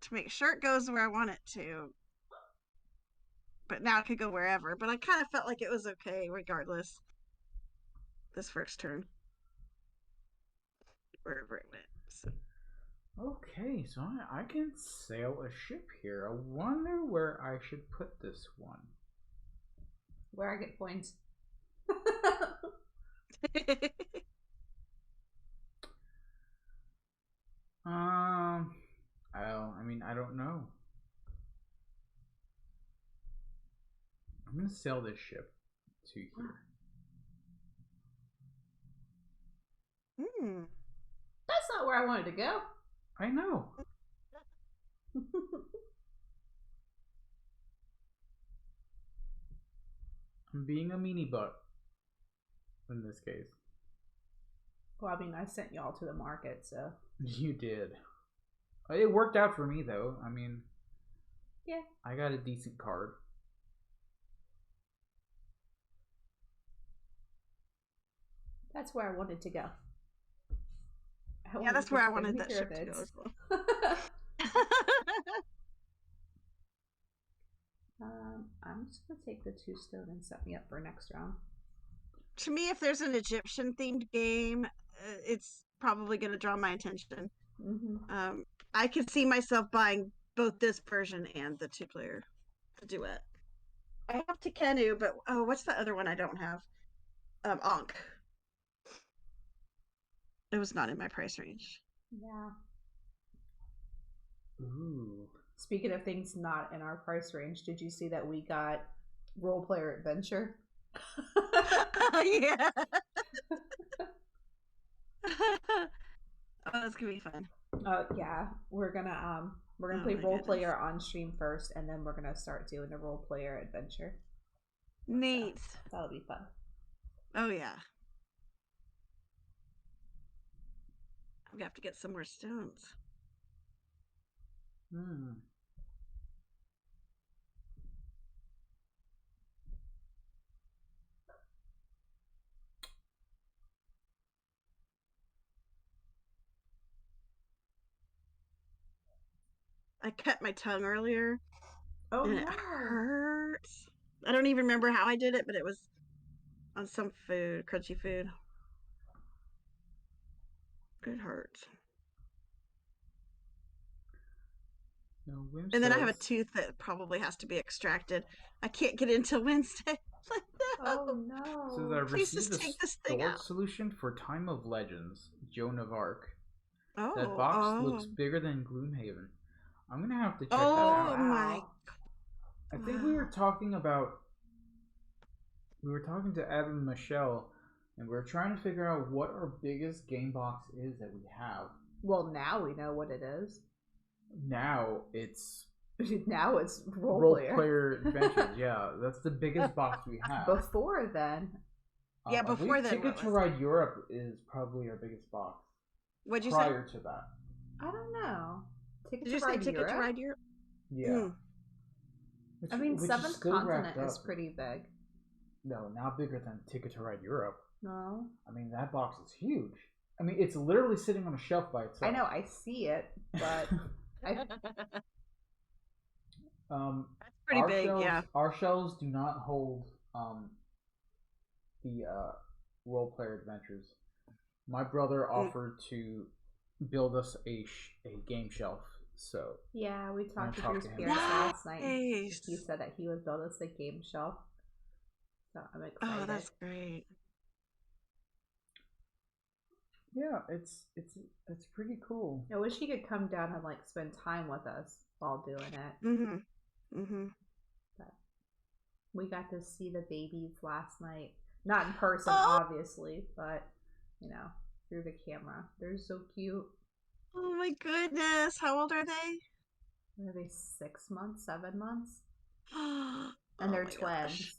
to make sure it goes where I want it to. But now it could go wherever. But I kind of felt like it was okay regardless. This first turn. Wherever it went. So. Okay, so I can sail a ship here. I wonder where I should put this one. Where I get points. I don't know. I'm gonna sail this ship to here. That's not where I wanted to go. I know. I'm being a meanie butt in this case. Well, I mean, I sent y'all to the market, so. You did. It worked out for me, though. I mean, yeah, I got a decent card. That's where I wanted to go. Yeah, that's where I wanted that ship to go as well. I'm just gonna take the 2 stone and set me up for next round. To me, if there's an Egyptian themed game, it's probably going to draw my attention. I could see myself buying both this version and the 2-player, the duet. I have Tekenu, but what's the other one I don't have? Ankh. It was not in my price range. Yeah. Ooh. Speaking of things not in our price range, did you see that we got Role Player Adventure? Yeah. Oh, that's gonna be fun. Yeah, we're gonna play Role Player on stream first, and then we're gonna start doing a Role Player Adventure. Neat. So, that'll be fun. Oh yeah. I'm gonna have to get some more stones. I cut my tongue earlier. Oh, and it hurts. I don't even remember how I did it, but it was on some food, crunchy food. It hurts. No, and then I have a tooth that probably has to be extracted. I can't get in until Wednesday. Oh no! So I Please received just a take this thing storage out. solution for Time of Legends, Joan of Arc. Oh, that box looks bigger than Gloomhaven. I'm gonna have to check that Oh out. my! I think we were talking to Adam and Michelle, and we were trying to figure out what our biggest game box is that we have. Well, now we know what it is. Now it's role player adventures. Yeah, that's the biggest box we have. Before then, yeah, before then, Ticket to Ride Europe is probably our biggest box. What'd you say? Prior to that, I don't know. Did you say Ticket to Ride Europe? Yeah. I mean, Seventh Continent is pretty big. No, not bigger than Ticket to Ride Europe. No. I mean, that box is huge. I mean, it's literally sitting on a shelf by itself. I know, I see it, but That's pretty big, shelves, yeah. Our shelves do not hold the role player adventures. My brother offered to build us a game shelf. So yeah, we talked to talk Bruce to him. Pierce last night. Nice. He said that he would build us a game shelf. So I'm excited. Oh, that's great. yeah, it's pretty cool. I wish he could come down and like spend time with us while doing it. But we got to see the babies last night. Not in person, obviously, but you know, through the camera. They're so cute. Oh my goodness. How old are they? Are they 6 months, 7 months? And And they're twins.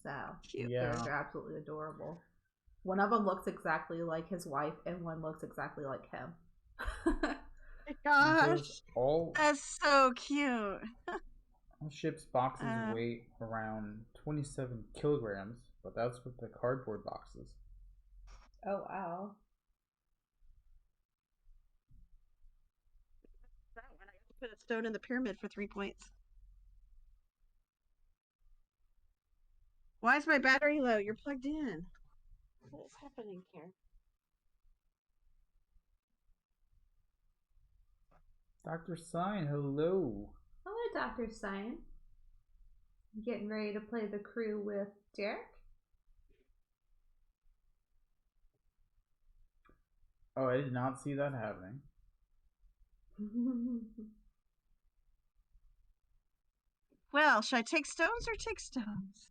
So Cute. Yeah. they're absolutely adorable. One of them looks exactly like his wife, and one looks exactly like him. Oh my gosh. Those all That's so cute. ships boxes weigh around 27 kilograms, but that's with the cardboard boxes. Oh wow! That one, I got to put a stone in the pyramid for 3 points. Why is my battery low? You're plugged in. What is happening here? Dr. Sign, hello. Hello, Dr. Sign. Getting ready to play the crew with Derek? Oh, I did not see that happening. Well, should I take stones or take stones?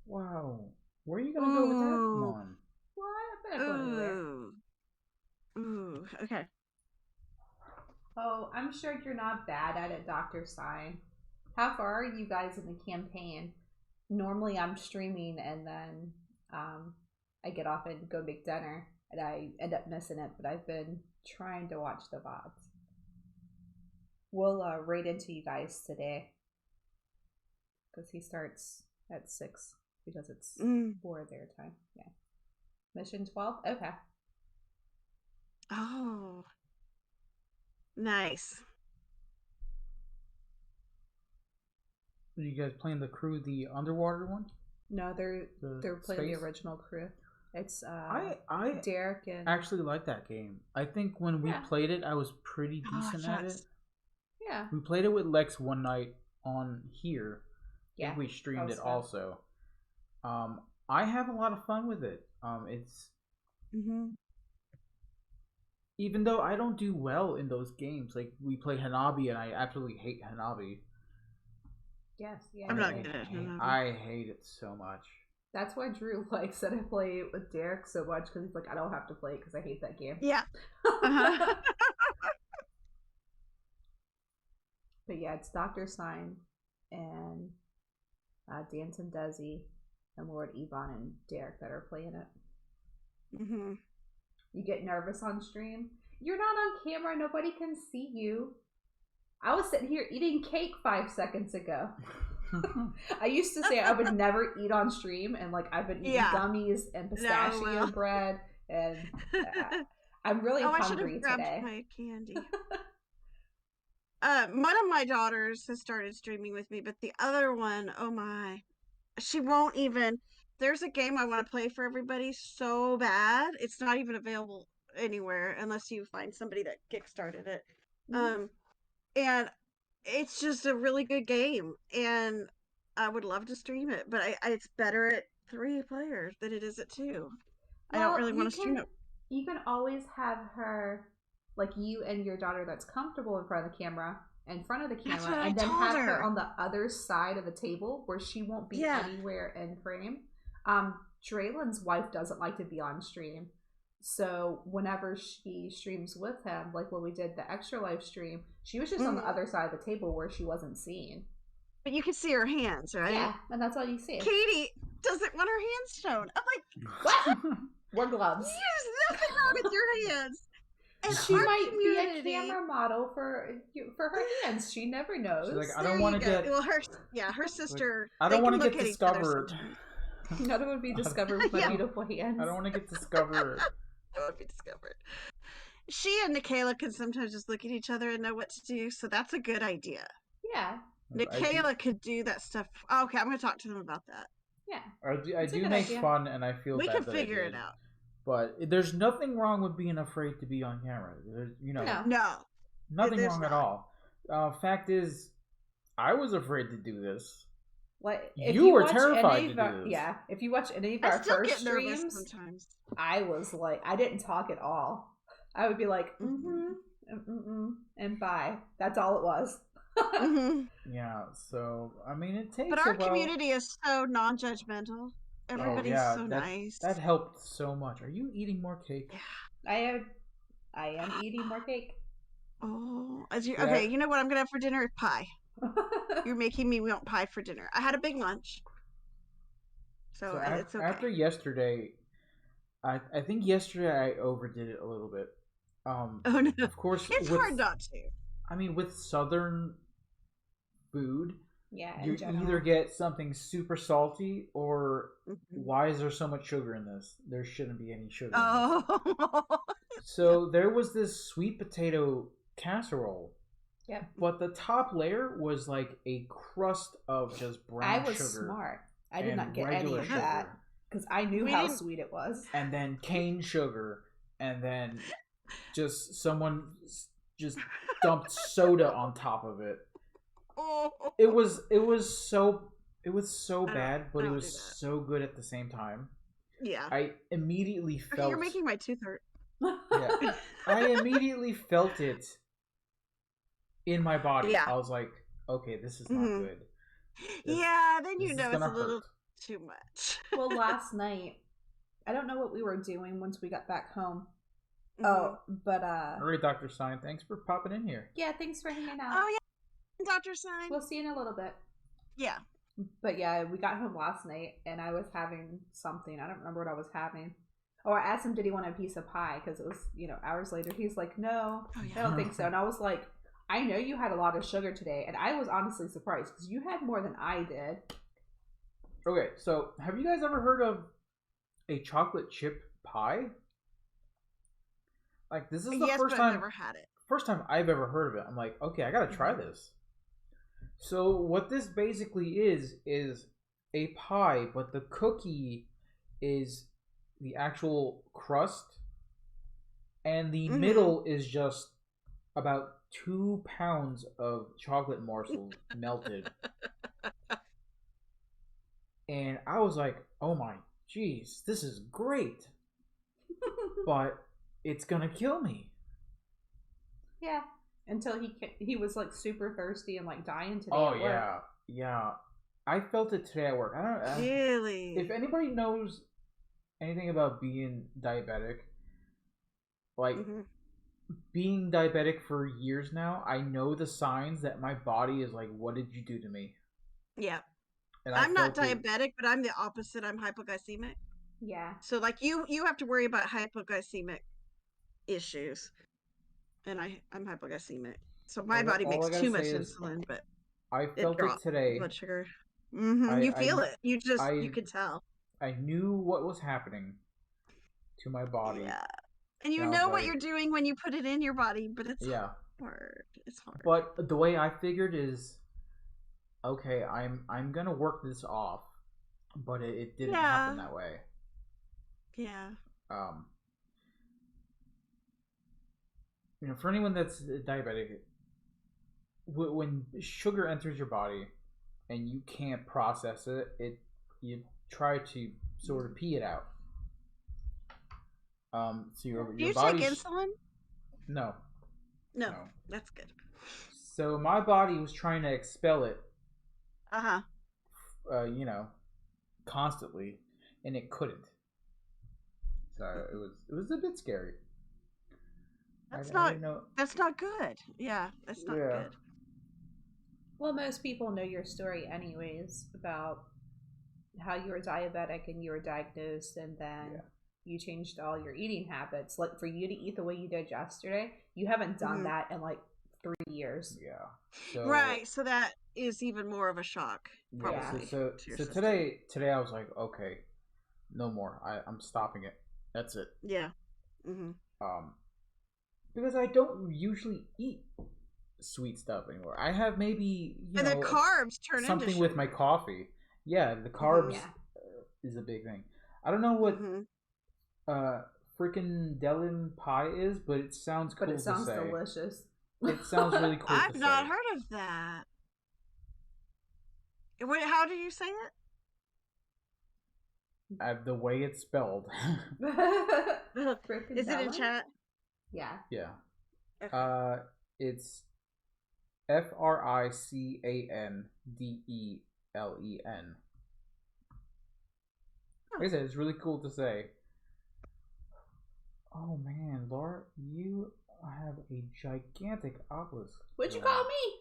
Wow. Where are you going to go with that one? What? I better go anywhere. Ooh, okay. Oh, I'm sure you're not bad at it, Dr. Sign. How far are you guys in the campaign? Normally I'm streaming and then I get off and go make dinner and I end up missing it, but I've been trying to watch the VODs. We'll raid into you guys today because he starts at 6 because it's 4 their time. Yeah. Mission 12? Okay. Oh. Nice. Are you guys playing the crew, the underwater one? No, they're playing space? the original crew. It's I Derek and actually like that game. I think when we played it, I was pretty decent at it. Yeah. We played it with Lex one night on here. I Yeah. think we streamed it fun. also. I have a lot of fun with it. It's even though I don't do well in those games, like we play Hanabi and I absolutely hate Hanabi. Yes, yeah. I'm not good at Hanabi. I hate it so much. That's why Drew likes that I play it with Derek so much because he's like, I don't have to play it because I hate that game. Yeah. But yeah, it's Dr. Sign and Danton Desi and Lord Ebon and Derek that are playing it. You get nervous on stream. You're not on camera. Nobody can see you. I was sitting here eating cake 5 seconds ago. I used to say I would never eat on stream, and like I've been eating gummies and pistachio bread, and I'm really hungry grabbed today. My candy. One of my daughters has started streaming with me, but the other one, oh my, she won't even. There's a game I want to play for everybody so bad. It's not even available anywhere unless you find somebody that kickstarted it. And it's just a really good game, and I would love to stream it, but it's better at 3 players than it is at 2. Well, I don't really want to stream it. You can always have her, like you and your daughter that's comfortable in front of the camera, in front of the camera, and then have her on the other side of the table where she won't be anywhere in frame. Draylen's wife doesn't like to be on stream. So whenever she streams with him, like when we did the extra live stream, she was just on the other side of the table where she wasn't seen. But you can see her hands, right? Yeah, and that's all you see. Katie doesn't want her hands shown. I'm like, what? Wear gloves. There's nothing wrong with your hands. And She our might be a community- camera model for her hands. She never knows. She's like, I There don't you want to go. get. Well, her sister. I don't want to get discovered. None would be discovered with my Yeah. beautiful hands. I don't want to get discovered. That would be discovered. She and Nikayla can sometimes just look at each other and know what to do, so that's a good idea. Yeah. Nikayla could do that stuff. Okay, I'm going to talk to them about that. Yeah. I It's a do good make idea. fun, and I feel We bad can that I figure did. it out. But there's nothing wrong with being afraid to be on camera. There's, No. No. nothing there's wrong at not. all. Fact is, I was afraid to do this. Like You were watch terrified any to of our, do this. Yeah, if you watch any of I our still first get nervous streams, sometimes. I was like, I didn't talk at all. I would be like, and bye. That's all it was. Mhm. Yeah, so I mean, it takes. But our a while. community is so non-judgmental. Everybody's so nice. That helped so much. Are you eating more cake? I am eating more cake. Oh, Yeah. okay. You know what I'm gonna have for dinner? Pie. You're making me want pie for dinner. I had a big lunch, so it's okay. After yesterday, I think yesterday I overdid it a little bit. Oh no! Of course, It's hard not to. I mean, with Southern food, Yeah, you in general. either get something super salty or Mhm. why is there so much sugar in this? There shouldn't be any sugar. In Oh. this. So there was this sweet potato casserole. Yep. But the top layer was like a crust of just brown I was sugar. smart. I did and not get any regular of that sugar. because I knew We how didn't- sweet it was. And then cane sugar, and then just someone just dumped soda on top of it. Oh. It was so I bad, but it don't was do that. so good at the same time. Yeah. I immediately Okay, felt. you're making my tooth hurt. Yeah, I immediately felt it in my body. Yeah. I was like, okay, this is not Mhm. good. This- Yeah, then this you is know it's a gonna little hurt. too much. Well, last night, I don't know what we were doing once we got back home. Mhm. Oh, but All right, Dr. Stein, thanks for popping in here. yeah, thanks for hanging out. Oh yeah, Dr. Sign. We'll see you in a little bit. Yeah. But yeah, we got home last night and I was having something. I don't remember what I was having. Oh, I asked him, did he want a piece of pie? Because it was, hours later. He's like, no, Oh, yeah. I don't think so. And I was like, I know you had a lot of sugar today. And I was honestly surprised because you had more than I did. Okay, so have you guys ever heard of a chocolate chip pie? Like, this is the Yes, first but I've time. never had it. First time I've ever heard of it. I'm like, okay, I gotta try this. So what this basically is a pie, but the cookie is the actual crust, and the Mhm. middle is just about 2 pounds of chocolate morsels melted. And I was like, oh my jeez, this is great. But it's gonna kill me. Yeah. Until he was like super thirsty and like dying today. Oh at work. yeah. I felt it today at work. I don't. Really? If anybody knows anything about being diabetic, like Mhm. being diabetic for years now, I know the signs that my body is like, "What did you do to me?" Yeah. And I I'm not felt it. diabetic, but I'm the opposite. I'm hypoglycemic. Yeah. So like you have to worry about hypoglycemic issues. And I'm hypoglycemic. So my All- body all I makes gotta too much say is insulin, but I it felt it drops today. blood sugar. I- You feel it. You I- can tell. I knew what was happening to my body. Yeah. And you Yeah, know what like- you're doing when you put it in your body, but it's Yeah. hard. It's hard. But the way I figured is, okay, I'm gonna work this off, but it didn't happen Yeah. that way. Yeah. For anyone that's diabetic, when sugar enters your body and you can't process it, you try to sort of pee it out. So your Do you take body's insulin? no. No. No. That's good. So my body was trying to expel it, Uh-huh. constantly, and it couldn't. So it was a bit scary. That's I not didn't know. that's not good. Yeah, that's not Yeah. good. Well, most people know your story anyways about how you were diabetic and you were diagnosed and then you changed all your eating habits. Like for you to eat the way you did yesterday, you haven't done that in like 3 years. Yeah. So, right. So that is even more of a shock. Probably. So today I was like, okay, no more. I'm stopping it. That's it. Yeah. Because I don't usually eat sweet stuff anymore. I have maybe and the carbs turn something into with my coffee. Yeah, the carbs is a big thing. I don't know what freaking Delin pie is, but it sounds cool to say. But it sounds delicious. It sounds really cool I've not heard of that. How do you say it? The way it's spelled. Is it in chat? Yeah. Yeah. Okay. It's FRICANDELEN. Like I said, it's really cool to say. Oh man, Laura, you have a gigantic obelisk. What'd you call me?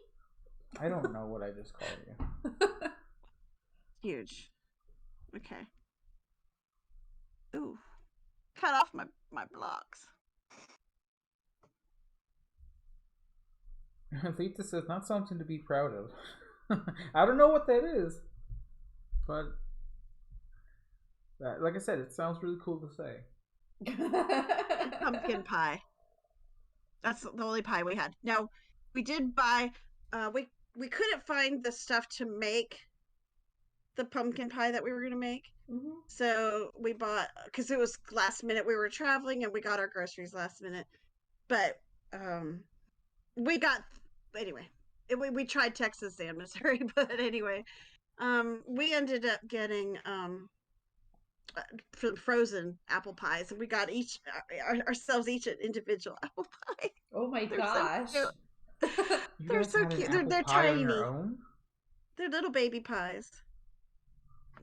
I don't know what I just called you. Huge. Okay. Ooh. Cut off my blocks. Lita says, not something to be proud of. I don't know what that is. But, like I said, it sounds really cool to say. Pumpkin pie. That's the only pie we had. Now, we did buy, we couldn't find the stuff to make the pumpkin pie that we were going to make. So we bought, because it was last minute, we were traveling and we got our groceries last minute. But we got, anyway, we tried Texas and Missouri, but anyway, we ended up getting frozen apple pies, and we got ourselves each an individual apple pie. Oh my gosh. So they're so cute. They're tiny. They're little baby pies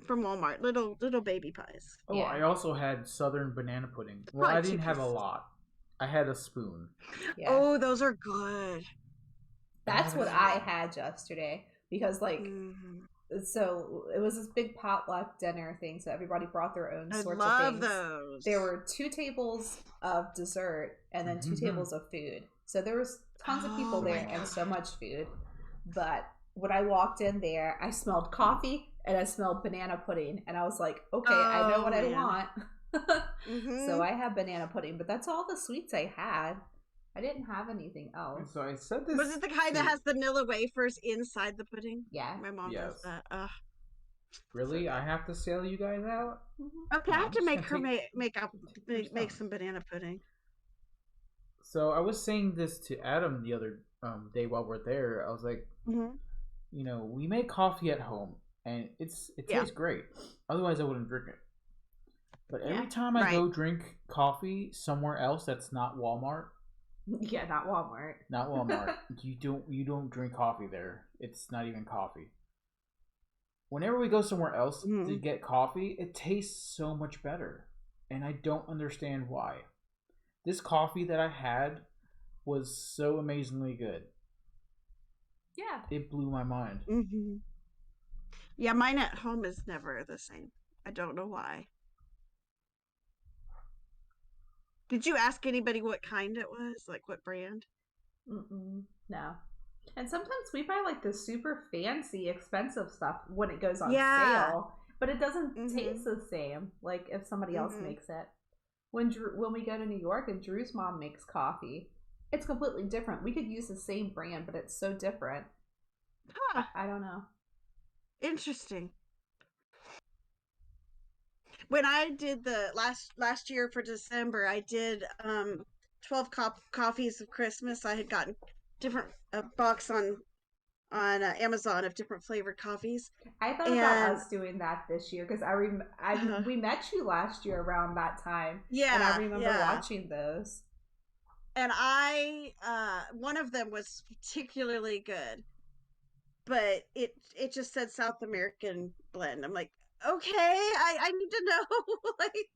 from Walmart. Little baby pies. Oh, yeah. I also had southern banana pudding. Well, I didn't have a lot. I had a spoon. Yeah. Oh, those are good. That's what I had yesterday, because so it was this big potluck dinner thing, so everybody brought their own sorts of things. Those. There were 2 tables of dessert and then 2 tables of food. So there was tons of people there and so much food. But when I walked in there, I smelled coffee and I smelled banana pudding, and I was like, okay, I know what I want. So I had banana pudding, but that's all the sweets I had. I didn't have anything else. So I said this. Was it the kind that has vanilla wafers inside the pudding? Yeah. My mom does that. Really? So I have to sell you guys out? Okay, I have to make her make some banana pudding. So I was saying this to Adam the other day while we're there. I was like, you know, we make coffee at home, and it tastes great. Otherwise, I wouldn't drink it. But every time I go drink coffee somewhere else that's not Walmart. Yeah, not Walmart. Not Walmart. You don't drink coffee there. It's not even coffee. Whenever we go somewhere else to get coffee, it tastes so much better. And I don't understand why. This coffee that I had was so amazingly good. Yeah. It blew my mind. Yeah, mine at home is never the same. I don't know why. Did you ask anybody what kind it was? Like what brand? No. And sometimes we buy like the super fancy, expensive stuff when it goes on sale, but it doesn't taste the same. Like if somebody else makes it. When we go to New York and Drew's mom makes coffee, it's completely different. We could use the same brand, but it's so different. Huh. I don't know. Interesting. When I did the last year for December, I did 12 coffees of Christmas. I had gotten different box on Amazon of different flavored coffees. I thought about us doing that this year because we met you last year around that time. Yeah, and I remember watching those. And one of them was particularly good, but it just said South American blend. I'm like, okay, I need to know. Like,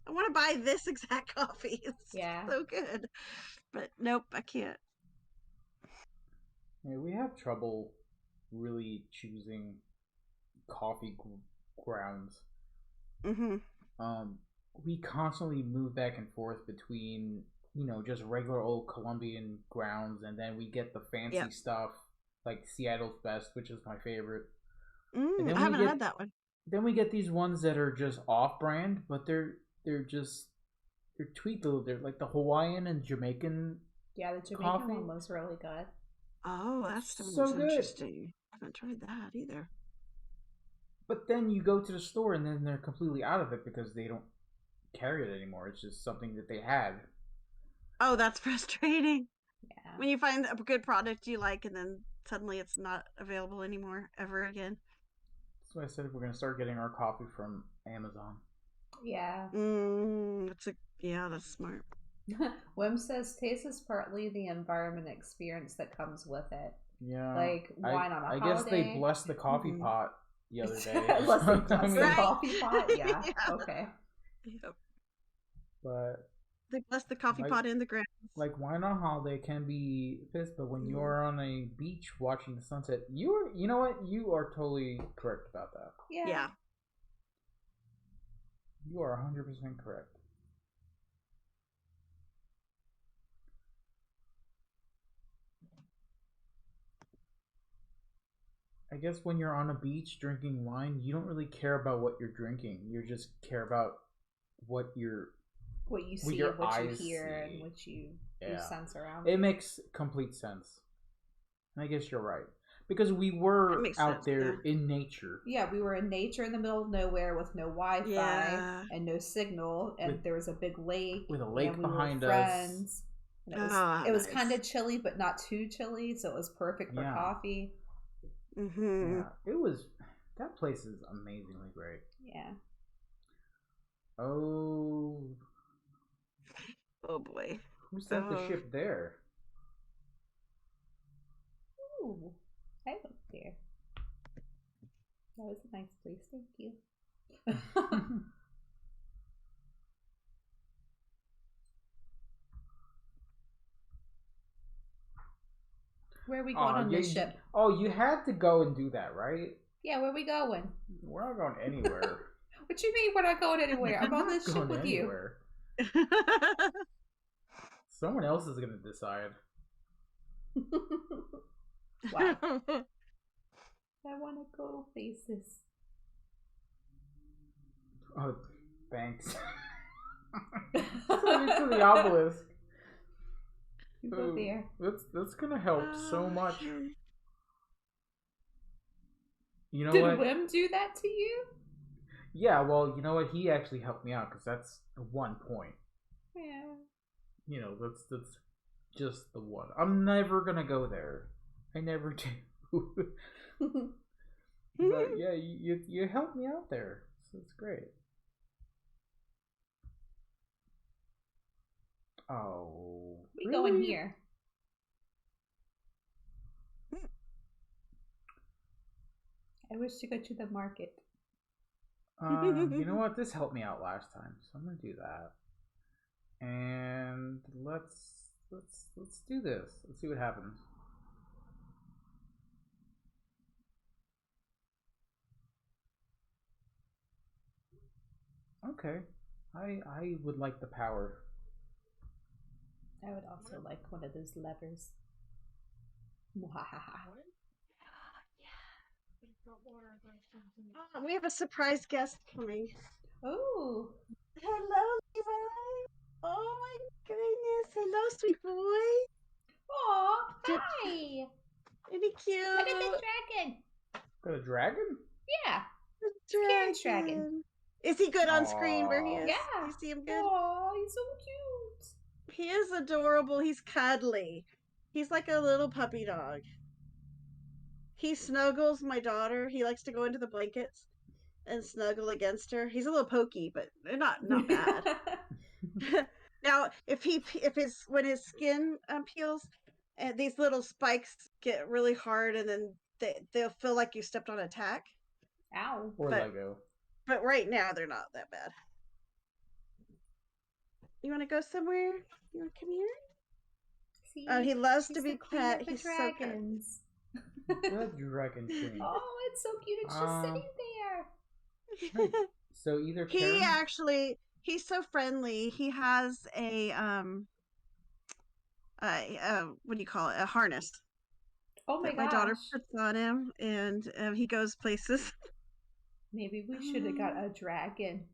I want to buy this exact coffee. It's so good, but nope, I can't. Yeah, we have trouble really choosing coffee grounds. we constantly move back and forth between, just regular old Colombian grounds, and then we get the fancy stuff like Seattle's Best, which is my favorite. I haven't had that one. Then we get these ones that are just off-brand, but they're tweaked a little. They're like the Hawaiian and Jamaican. Yeah, the Jamaican coffee. one was really good. Oh, that's so good. Interesting. I haven't tried that either. But then you go to the store and then they're completely out of it because they don't carry it anymore. It's just something that they had. Oh, that's frustrating. Yeah. When you find a good product you like and then suddenly it's not available anymore ever again. That's why I said we're going to start getting our coffee from Amazon. Yeah. That's smart. Wim says taste is partly the environment experience that comes with it. Yeah. Like wine on a holiday. I guess they blessed the coffee pot the other day. Unless they blessed the coffee pot, yeah. Okay. Yep. But they blessed the coffee pot in the ground. Like wine on holiday can be pissed, but when you are on a beach watching the sunset, you know what? You are totally correct about that. Yeah. You are 100% correct. I guess when you're on a beach drinking wine, you don't really care about what you're drinking. You just care about what you see, what you hear, and what you sense around. It makes complete sense. And I guess you're right. Because we were out there in nature. Yeah, we were in nature in the middle of nowhere with no Wi-Fi and no signal, and there was a big lake. With a lake behind us. And it was kind of chilly, but not too chilly, so it was perfect for coffee. Mm-hmm. Yeah, that place is amazingly great. Yeah. Oh boy. Who sent the ship there? Ooh, I went there. That was a nice place, thank you. Where are we going on this ship? Oh, you had to go and do that, right? Yeah, where are we going? We're not going anywhere. What you mean we're not going anywhere? I'm on this ship with anywhere. You. Someone else is going to decide. Wow. I want to go places. Oh, thanks. Send me to the obelisk. You go there. That's gonna help so much. You know Did what? Wim do that to you? Yeah, well, you know what? He actually helped me out because that's one point. Yeah. That's just the one. I'm never gonna go there. I never do. But yeah, you helped me out there, so it's great. Oh, we go in here. I wish to go to the market. You know what? This helped me out last time, so I'm gonna do that. And let's do this. Let's see what happens. Okay, I would like the power. I would also like one of those levers. We have a surprise guest coming. Oh. Hello, Levi. Oh my goodness. Hello, sweet boy. Aw, hi. Isn't he cute? Look at the dragon. Got a dragon? Yeah. The dragon. Is he good on screen where he is? Yeah. You see him good? Oh, he's so cute. He is adorable. He's cuddly. He's like a little puppy dog. He snuggles my daughter. He likes to go into the blankets and snuggle against her. He's a little pokey, but they're not bad. Now, when his skin peels, and these little spikes get really hard, and then they'll feel like you stepped on a tack. Ow. Or Lego. But right now they're not that bad. You want to go somewhere? You want to come here? See, he loves to be pet. He's dragons. The dragon king. Oh, it's so cute. It's just sitting there. So either he's so friendly. He has a what do you call it? A harness Oh my that my daughter gosh. puts on him, and he goes places. Maybe we should have got a dragon.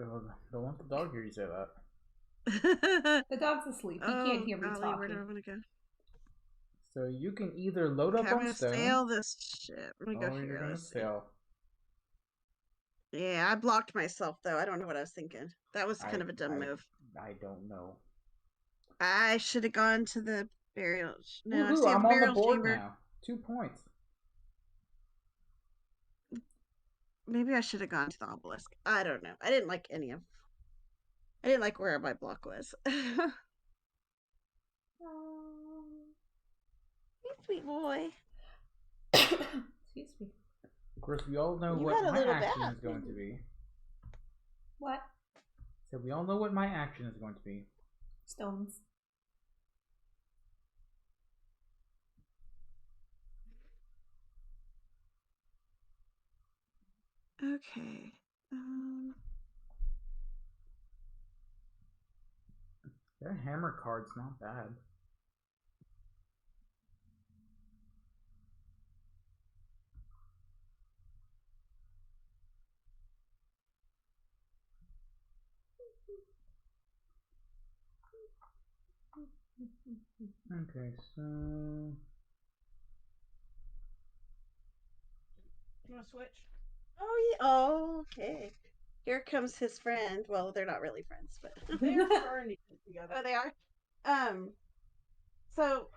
Oh, don't let the dog hear you say that. The dog's asleep. He can't hear me golly, where do I talking. want to go? So you can either load Okay, up I'm on gonna stone, sail this ship. Let me go or here. you're gonna Let's see. sail. Yeah, I blocked myself though. I don't know what I was thinking. That was kind of a dumb move. I don't know. I should have gone to the burial. No, I Woohoo! see a I'm on the burial board chamber. now. 2 points. Maybe I should have gone to the obelisk. I don't know. I didn't like any of. I didn't like where my block was. Hey, sweet boy. Excuse me. Of course, we all know You what had a my little action bath, is going to didn't be. What? So we all know what my action is going to be. Stones. Okay. Their hammer card's not bad. Okay, so You want to switch? Oh, yeah. Oh, okay. Here comes his friend. Well, they're not really friends, but they're starting together. Oh, they are. So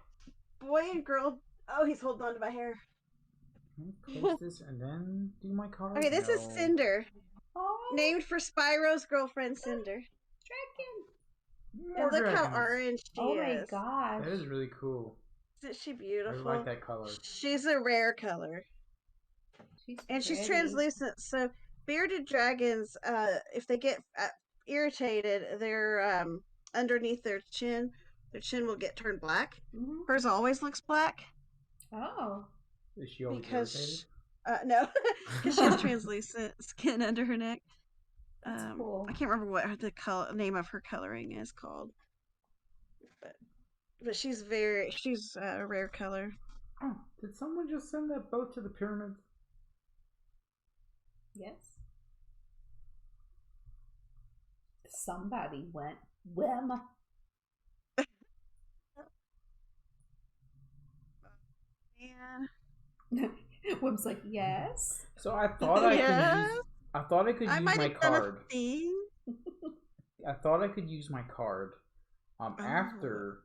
boy and girl. Oh, he's holding on to my hair. place this and then do my card. Okay, this is Cinder, Oh, named for Spyro's girlfriend, Cinder. dragon. More And look how dragons. orange she Oh my is. gosh. That is really cool. Isn't she I beautiful? really like that color. She's a rare color. And she's pretty. translucent. So bearded dragons, if they get irritated, they're underneath their chin will get turned black. Mm-hmm. Hers always looks black. Oh. Is she always Because irritated? no, because she has translucent skin under her neck. That's cool. I can't remember what the name of her coloring is called, but she's a rare color. Oh, did someone just send that boat to the pyramids? Yes. Somebody went. Whim. Man. Whim's like, yes. So I thought I Yes. could use. I thought I could use might my have done card. a thing. I thought I could use my card after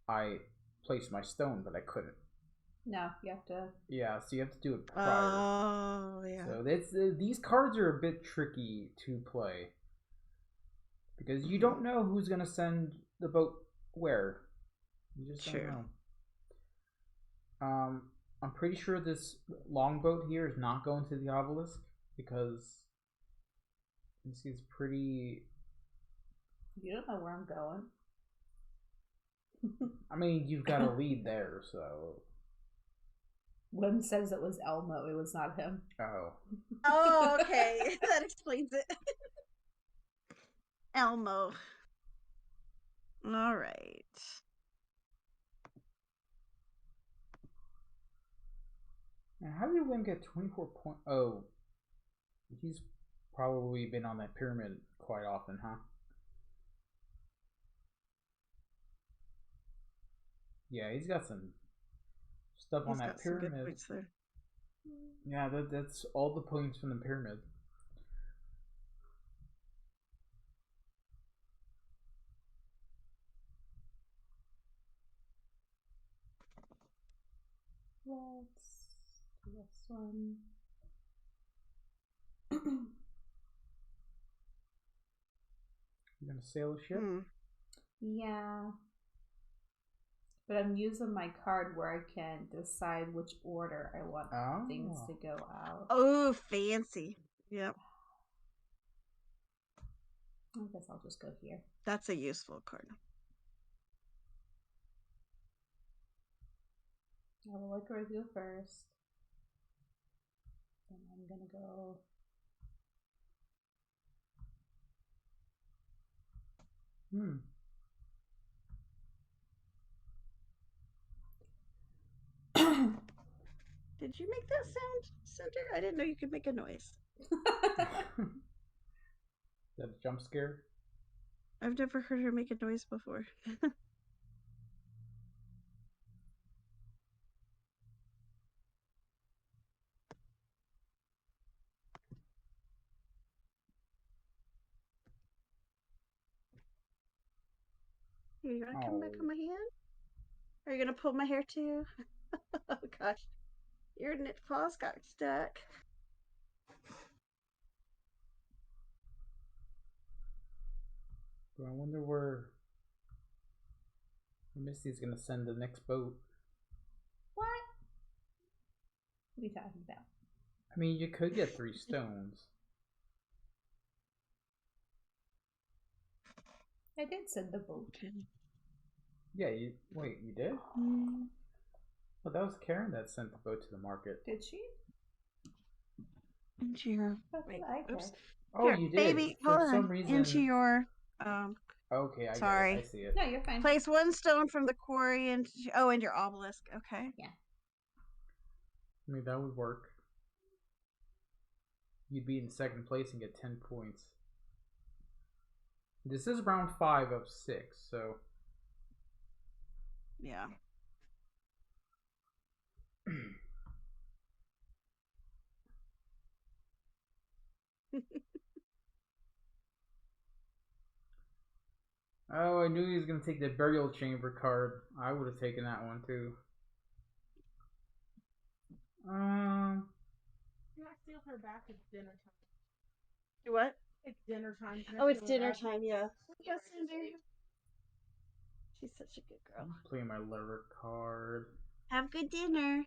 I placed my stone, but I couldn't. No, you have to. Yeah, so you have to do it prior. Oh, yeah. So that's these cards are a bit tricky to play because you don't know who's gonna send the boat where. You just don't know. I'm pretty sure this longboat here is not going to the obelisk because this is pretty. You don't know where I'm going. I mean, you've got a lead there, so. Whim says it was Elmo. It was not him. Oh. Oh, okay. That explains it. Elmo. All right. Now, how did Wim get 24 points? Oh, he's probably been on that pyramid quite often, huh? Yeah, he's got some stuff on that pyramid. Some good points there. Yeah, that's all the points from the pyramid. Let's do this one. You gonna sail a ship? Yeah. But I'm using my card where I can decide which order I want things to go out. Oh, fancy. Yep. I guess I'll just go here. That's a useful card. I will let Greg go first. And I'm gonna go. Hmm. Did you make that sound, Cinder? I didn't know you could make a noise. Is that a jump scare? I've never heard her make a noise before. You gonna come back on my hand? Are you gonna pull my hair too? Oh gosh. Your knit paws got stuck. I wonder where Misty's gonna send the next boat. What? What are you talking about? I mean, you could get 3 stones. I did send the boat. Yeah, you did? Well, that was Karen that sent the boat to the market. Did she? Into your Wait, oops. Oh, Here, you did. baby, For hold some on. reason. Into your Okay, I sorry. get it. I see it. No, you're fine. Place 1 stone from the quarry into and your obelisk. Okay. Yeah. I mean, that would work. You'd be in second place and get 10 points. This is round 5 of 6, so. Yeah. Oh, I knew he was gonna take the burial chamber card. I would have taken that one too. Can I steal her back? It's dinner time. What? It's dinner time. Oh, it's dinner time, yeah. Yes, Cinder. She's such a good girl. Play my lever card. Have good dinner.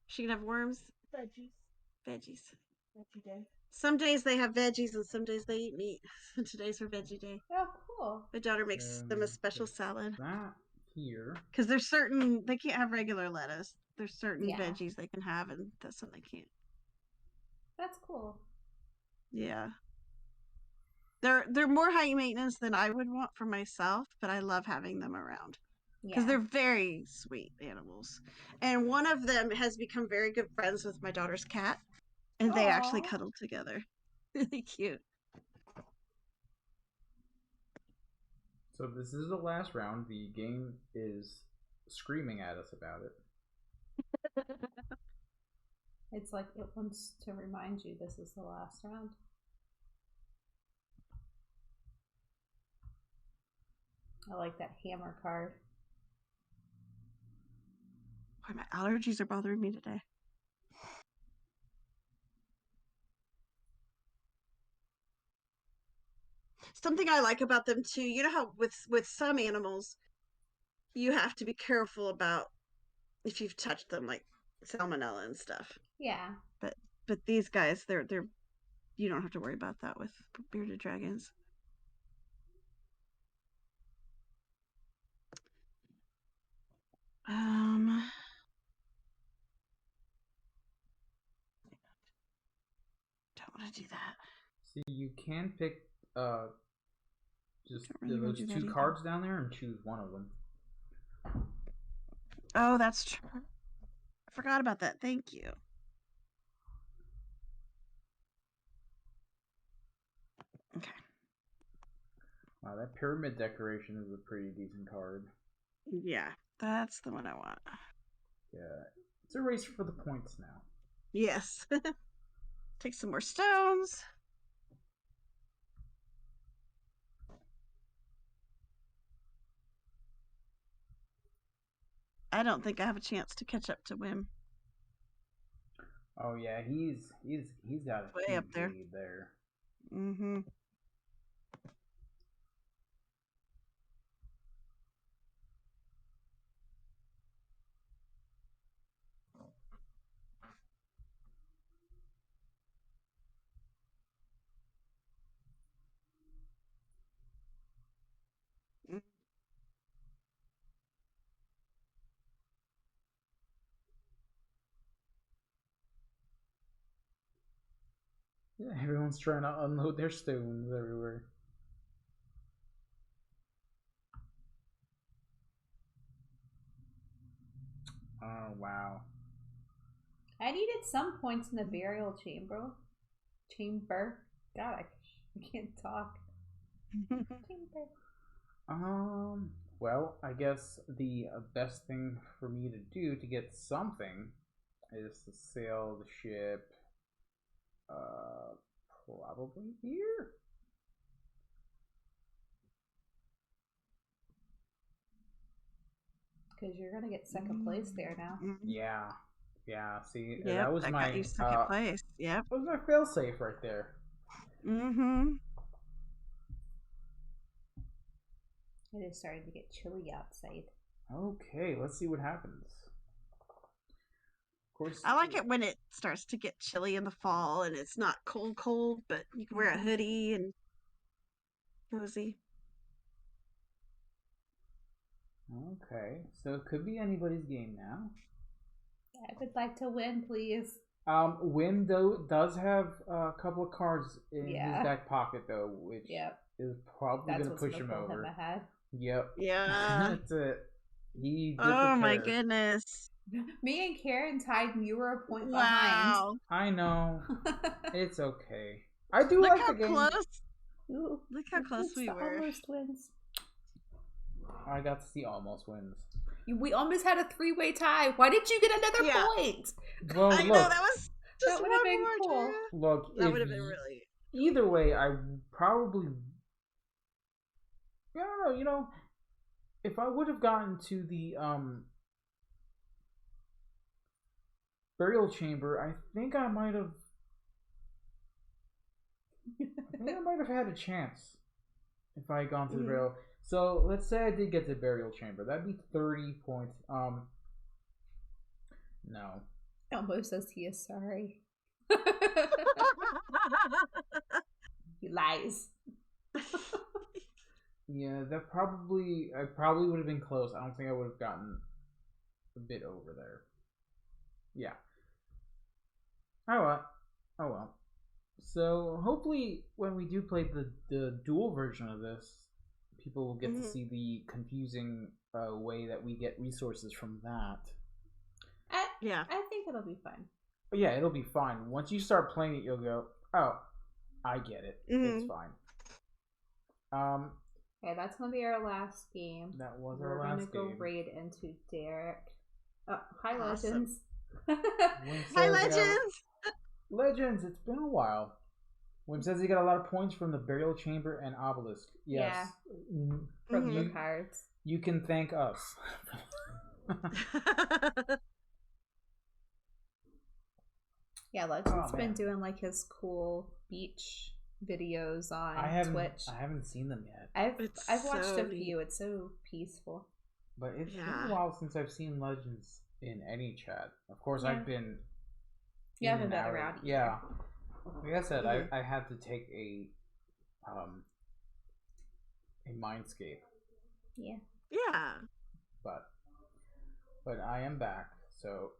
She can have worms. Veggies. Veggies. Veggie day. Some days they have veggies and some days they eat meat. Today's her veggie day. Oh, cool. My daughter makes them a special There's salad. that here. Because there's certain, they can't have regular lettuce. There's certain veggies they can have and that's some they can't. That's cool. Yeah. They're more high maintenance than I would want for myself, but I love having them around. Because they're very sweet animals. And one of them has become very good friends with my daughter's cat. And they actually cuddle together. Really cute. So this is the last round. The game is screaming at us about it. It's like it wants to remind you this is the last round. I like that hammer card. Boy, my allergies are bothering me today. Something I like about them too, you know how with some animals you have to be careful about if you've touched them, like salmonella and stuff. Yeah. But these guys, they're you don't have to worry about that with bearded dragons. Don't want to do that. See, you can pick just Really those do that 2 either. cards down there and choose one of them. Oh, that's true. I forgot about that. Thank you. Okay. Wow, that pyramid decoration is a pretty decent card. Yeah, that's the one I want. Yeah, it's a race for the points now. Yes. Take some more stones. I don't think I have a chance to catch up to Wim. Oh yeah, he's got a Way huge up there. lead there. Mm-hmm. Yeah, everyone's trying to unload their stones everywhere. Oh, wow. I needed some points in the burial chamber. God, I can't talk. Chamber. Well, I guess the best thing for me to do to get something is to sail the ship, probably here. Because you're gonna get second place there now. Yeah. See, Yep, that was that my got you second place. Yep. that was my failsafe right there. Mm-hmm. It is starting to get chilly outside. Okay, let's see what happens. Of course, I like it when it starts to get chilly in the fall and it's not cold, but you can wear a hoodie and cozy. Okay, so it could be anybody's game now. I would like to win, please. Wim does have a couple of cards in his back pocket though, which is probably going to push him over. Him ahead. Yep. Yeah. That's it. He did Oh my prepare. Me goodness. and Karen tied, and you were a point Wow. I know. It's okay. I do Look like how the game. close. Ooh, Look how close we were. Almost wins. I got to see almost wins. We almost had a 3-way tie. Why did you get another point? Well, I look, know, that was just That would one have been more, cool. Drew. look. That if would have been really... Either way, I probably. I don't know. If I would have gotten to the burial chamber, I think I might have. Had a chance if I had gone to the burial. So let's say I did get to the burial chamber. That'd be 30 points. No. Elmo says he is sorry. He lies. Yeah, I probably would have been close. I don't think I would have gotten a bit over there. Yeah. Oh well. So hopefully when we do play the dual version of this, people will get to see the confusing way that we get resources from that. I think it'll be fun. But yeah, it'll be fine. Once you start playing it, you'll go, oh, I get it. It's fine. Okay, that's gonna be our last game. That was We're our last game. We're gonna go raid into Derek. Oh, hi, Awesome. Legends. Hi, Legends! Legends, it's been a while. Wim says he got a lot of points from the burial chamber and obelisk. Yes. Yeah. From the cards. You can thank us. Yeah, Legend's been doing like his cool beach videos on Twitch. I haven't seen them yet. I've watched a few. It's so peaceful. But it's been a while since I've seen Legends in any chat. Of course, I've been. You haven't been around. Yeah. Like I said, I had to take a Mindscape. Yeah. Yeah. But I am back. So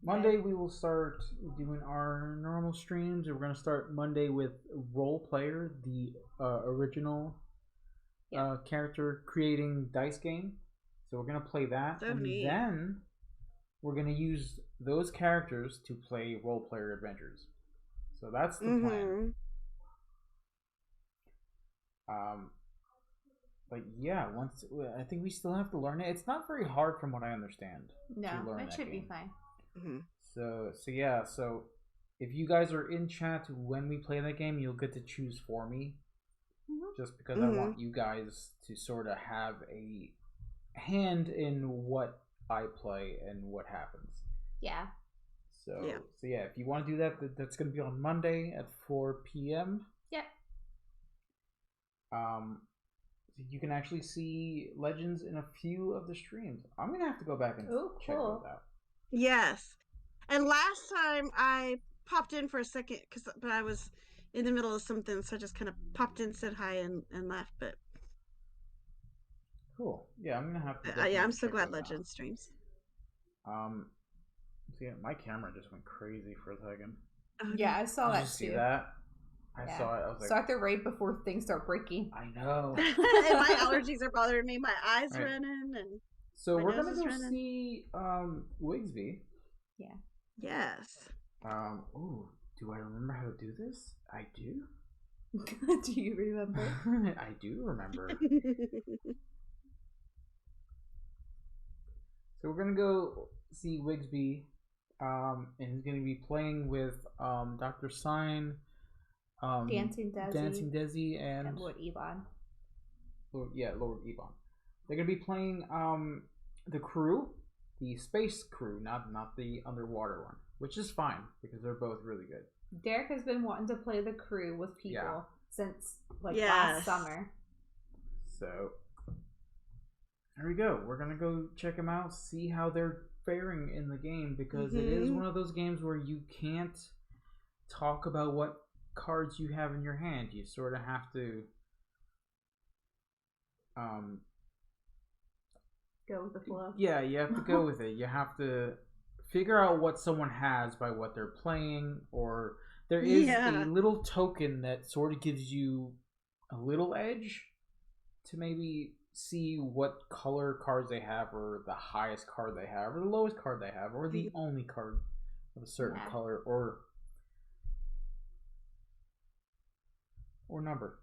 Monday we will start doing our normal streams. We're gonna start Monday with Role Player, the original character creating dice game. So we're gonna play that, then we're gonna use those characters to play Role Player Adventures. So that's the plan. But yeah, I think we still have to learn it. It's not very hard from what I understand. No, it should be fine. So if you guys are in chat when we play that game, you'll get to choose for me. Just because I want you guys to sort of have a hand in what I play and what happens. Yeah. So yeah, if you want to do that, that's going to be on Monday at 4 p.m. Yep. You can actually see Legends in a few of the streams. I'm going to have to go back and check those out. Yes. And last time I popped in for a second, but I was in the middle of something, so I just kind of popped in, said hi, and left. But cool. Yeah, I'm going to have to. I'm so glad Legends streams. See, my camera just went crazy for a second. Yeah, I saw that too. See that? I saw it. I was like, start the raid before things start breaking. I know. And my allergies are bothering me. My eyes running, and So My we're nose gonna is go running. see Wigsby. Yes. Ooh, do I remember how to do this? I do. Do you remember? I do remember. So we're gonna go see Wigsby, and he's gonna be playing with Dr. Sign, Dancing Desi, and and Lord Ebon. Lord Ebon. They're gonna be playing the crew, the space crew, not the underwater one, which is fine because they're both really good. Derek has been wanting to play the crew with people Yeah. since last Yes. summer. So there we go. We're gonna go check them out, see how they're faring in the game because it is one of those games where you can't talk about what cards you have in your hand. You sort of have to Go with the flow. yeah, you have to go with it. You have to figure out what someone has by what they're playing, or there is a little token that sort of gives you a little edge to maybe see what color cards they have, or the highest card they have, or the lowest card they have, or the only card of a certain color or number.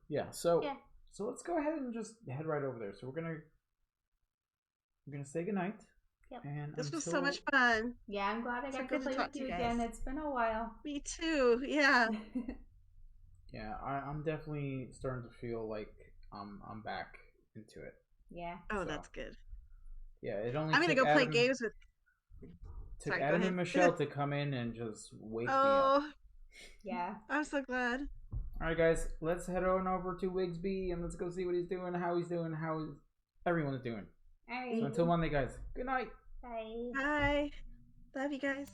So let's go ahead and just head right over there. So we're gonna say goodnight. Yep. And This was so much fun. Yeah, I'm glad I So got good to to play talk with to you you again. guys. It's been a while. Me too. Yeah. Yeah, I'm definitely starting to feel like I'm back into it. Yeah. Oh, So, that's good. Yeah, it only I'm gonna took go play Adam, games with. took Sorry, go Adam ahead. and Michelle to come in and just wake me up. Oh, Yeah. I'm so glad. All right, guys, let's head on over to Wigsby and let's go see what he's doing, how everyone's doing. All right. So until Monday, guys. Good night. Bye. Bye. Love you guys.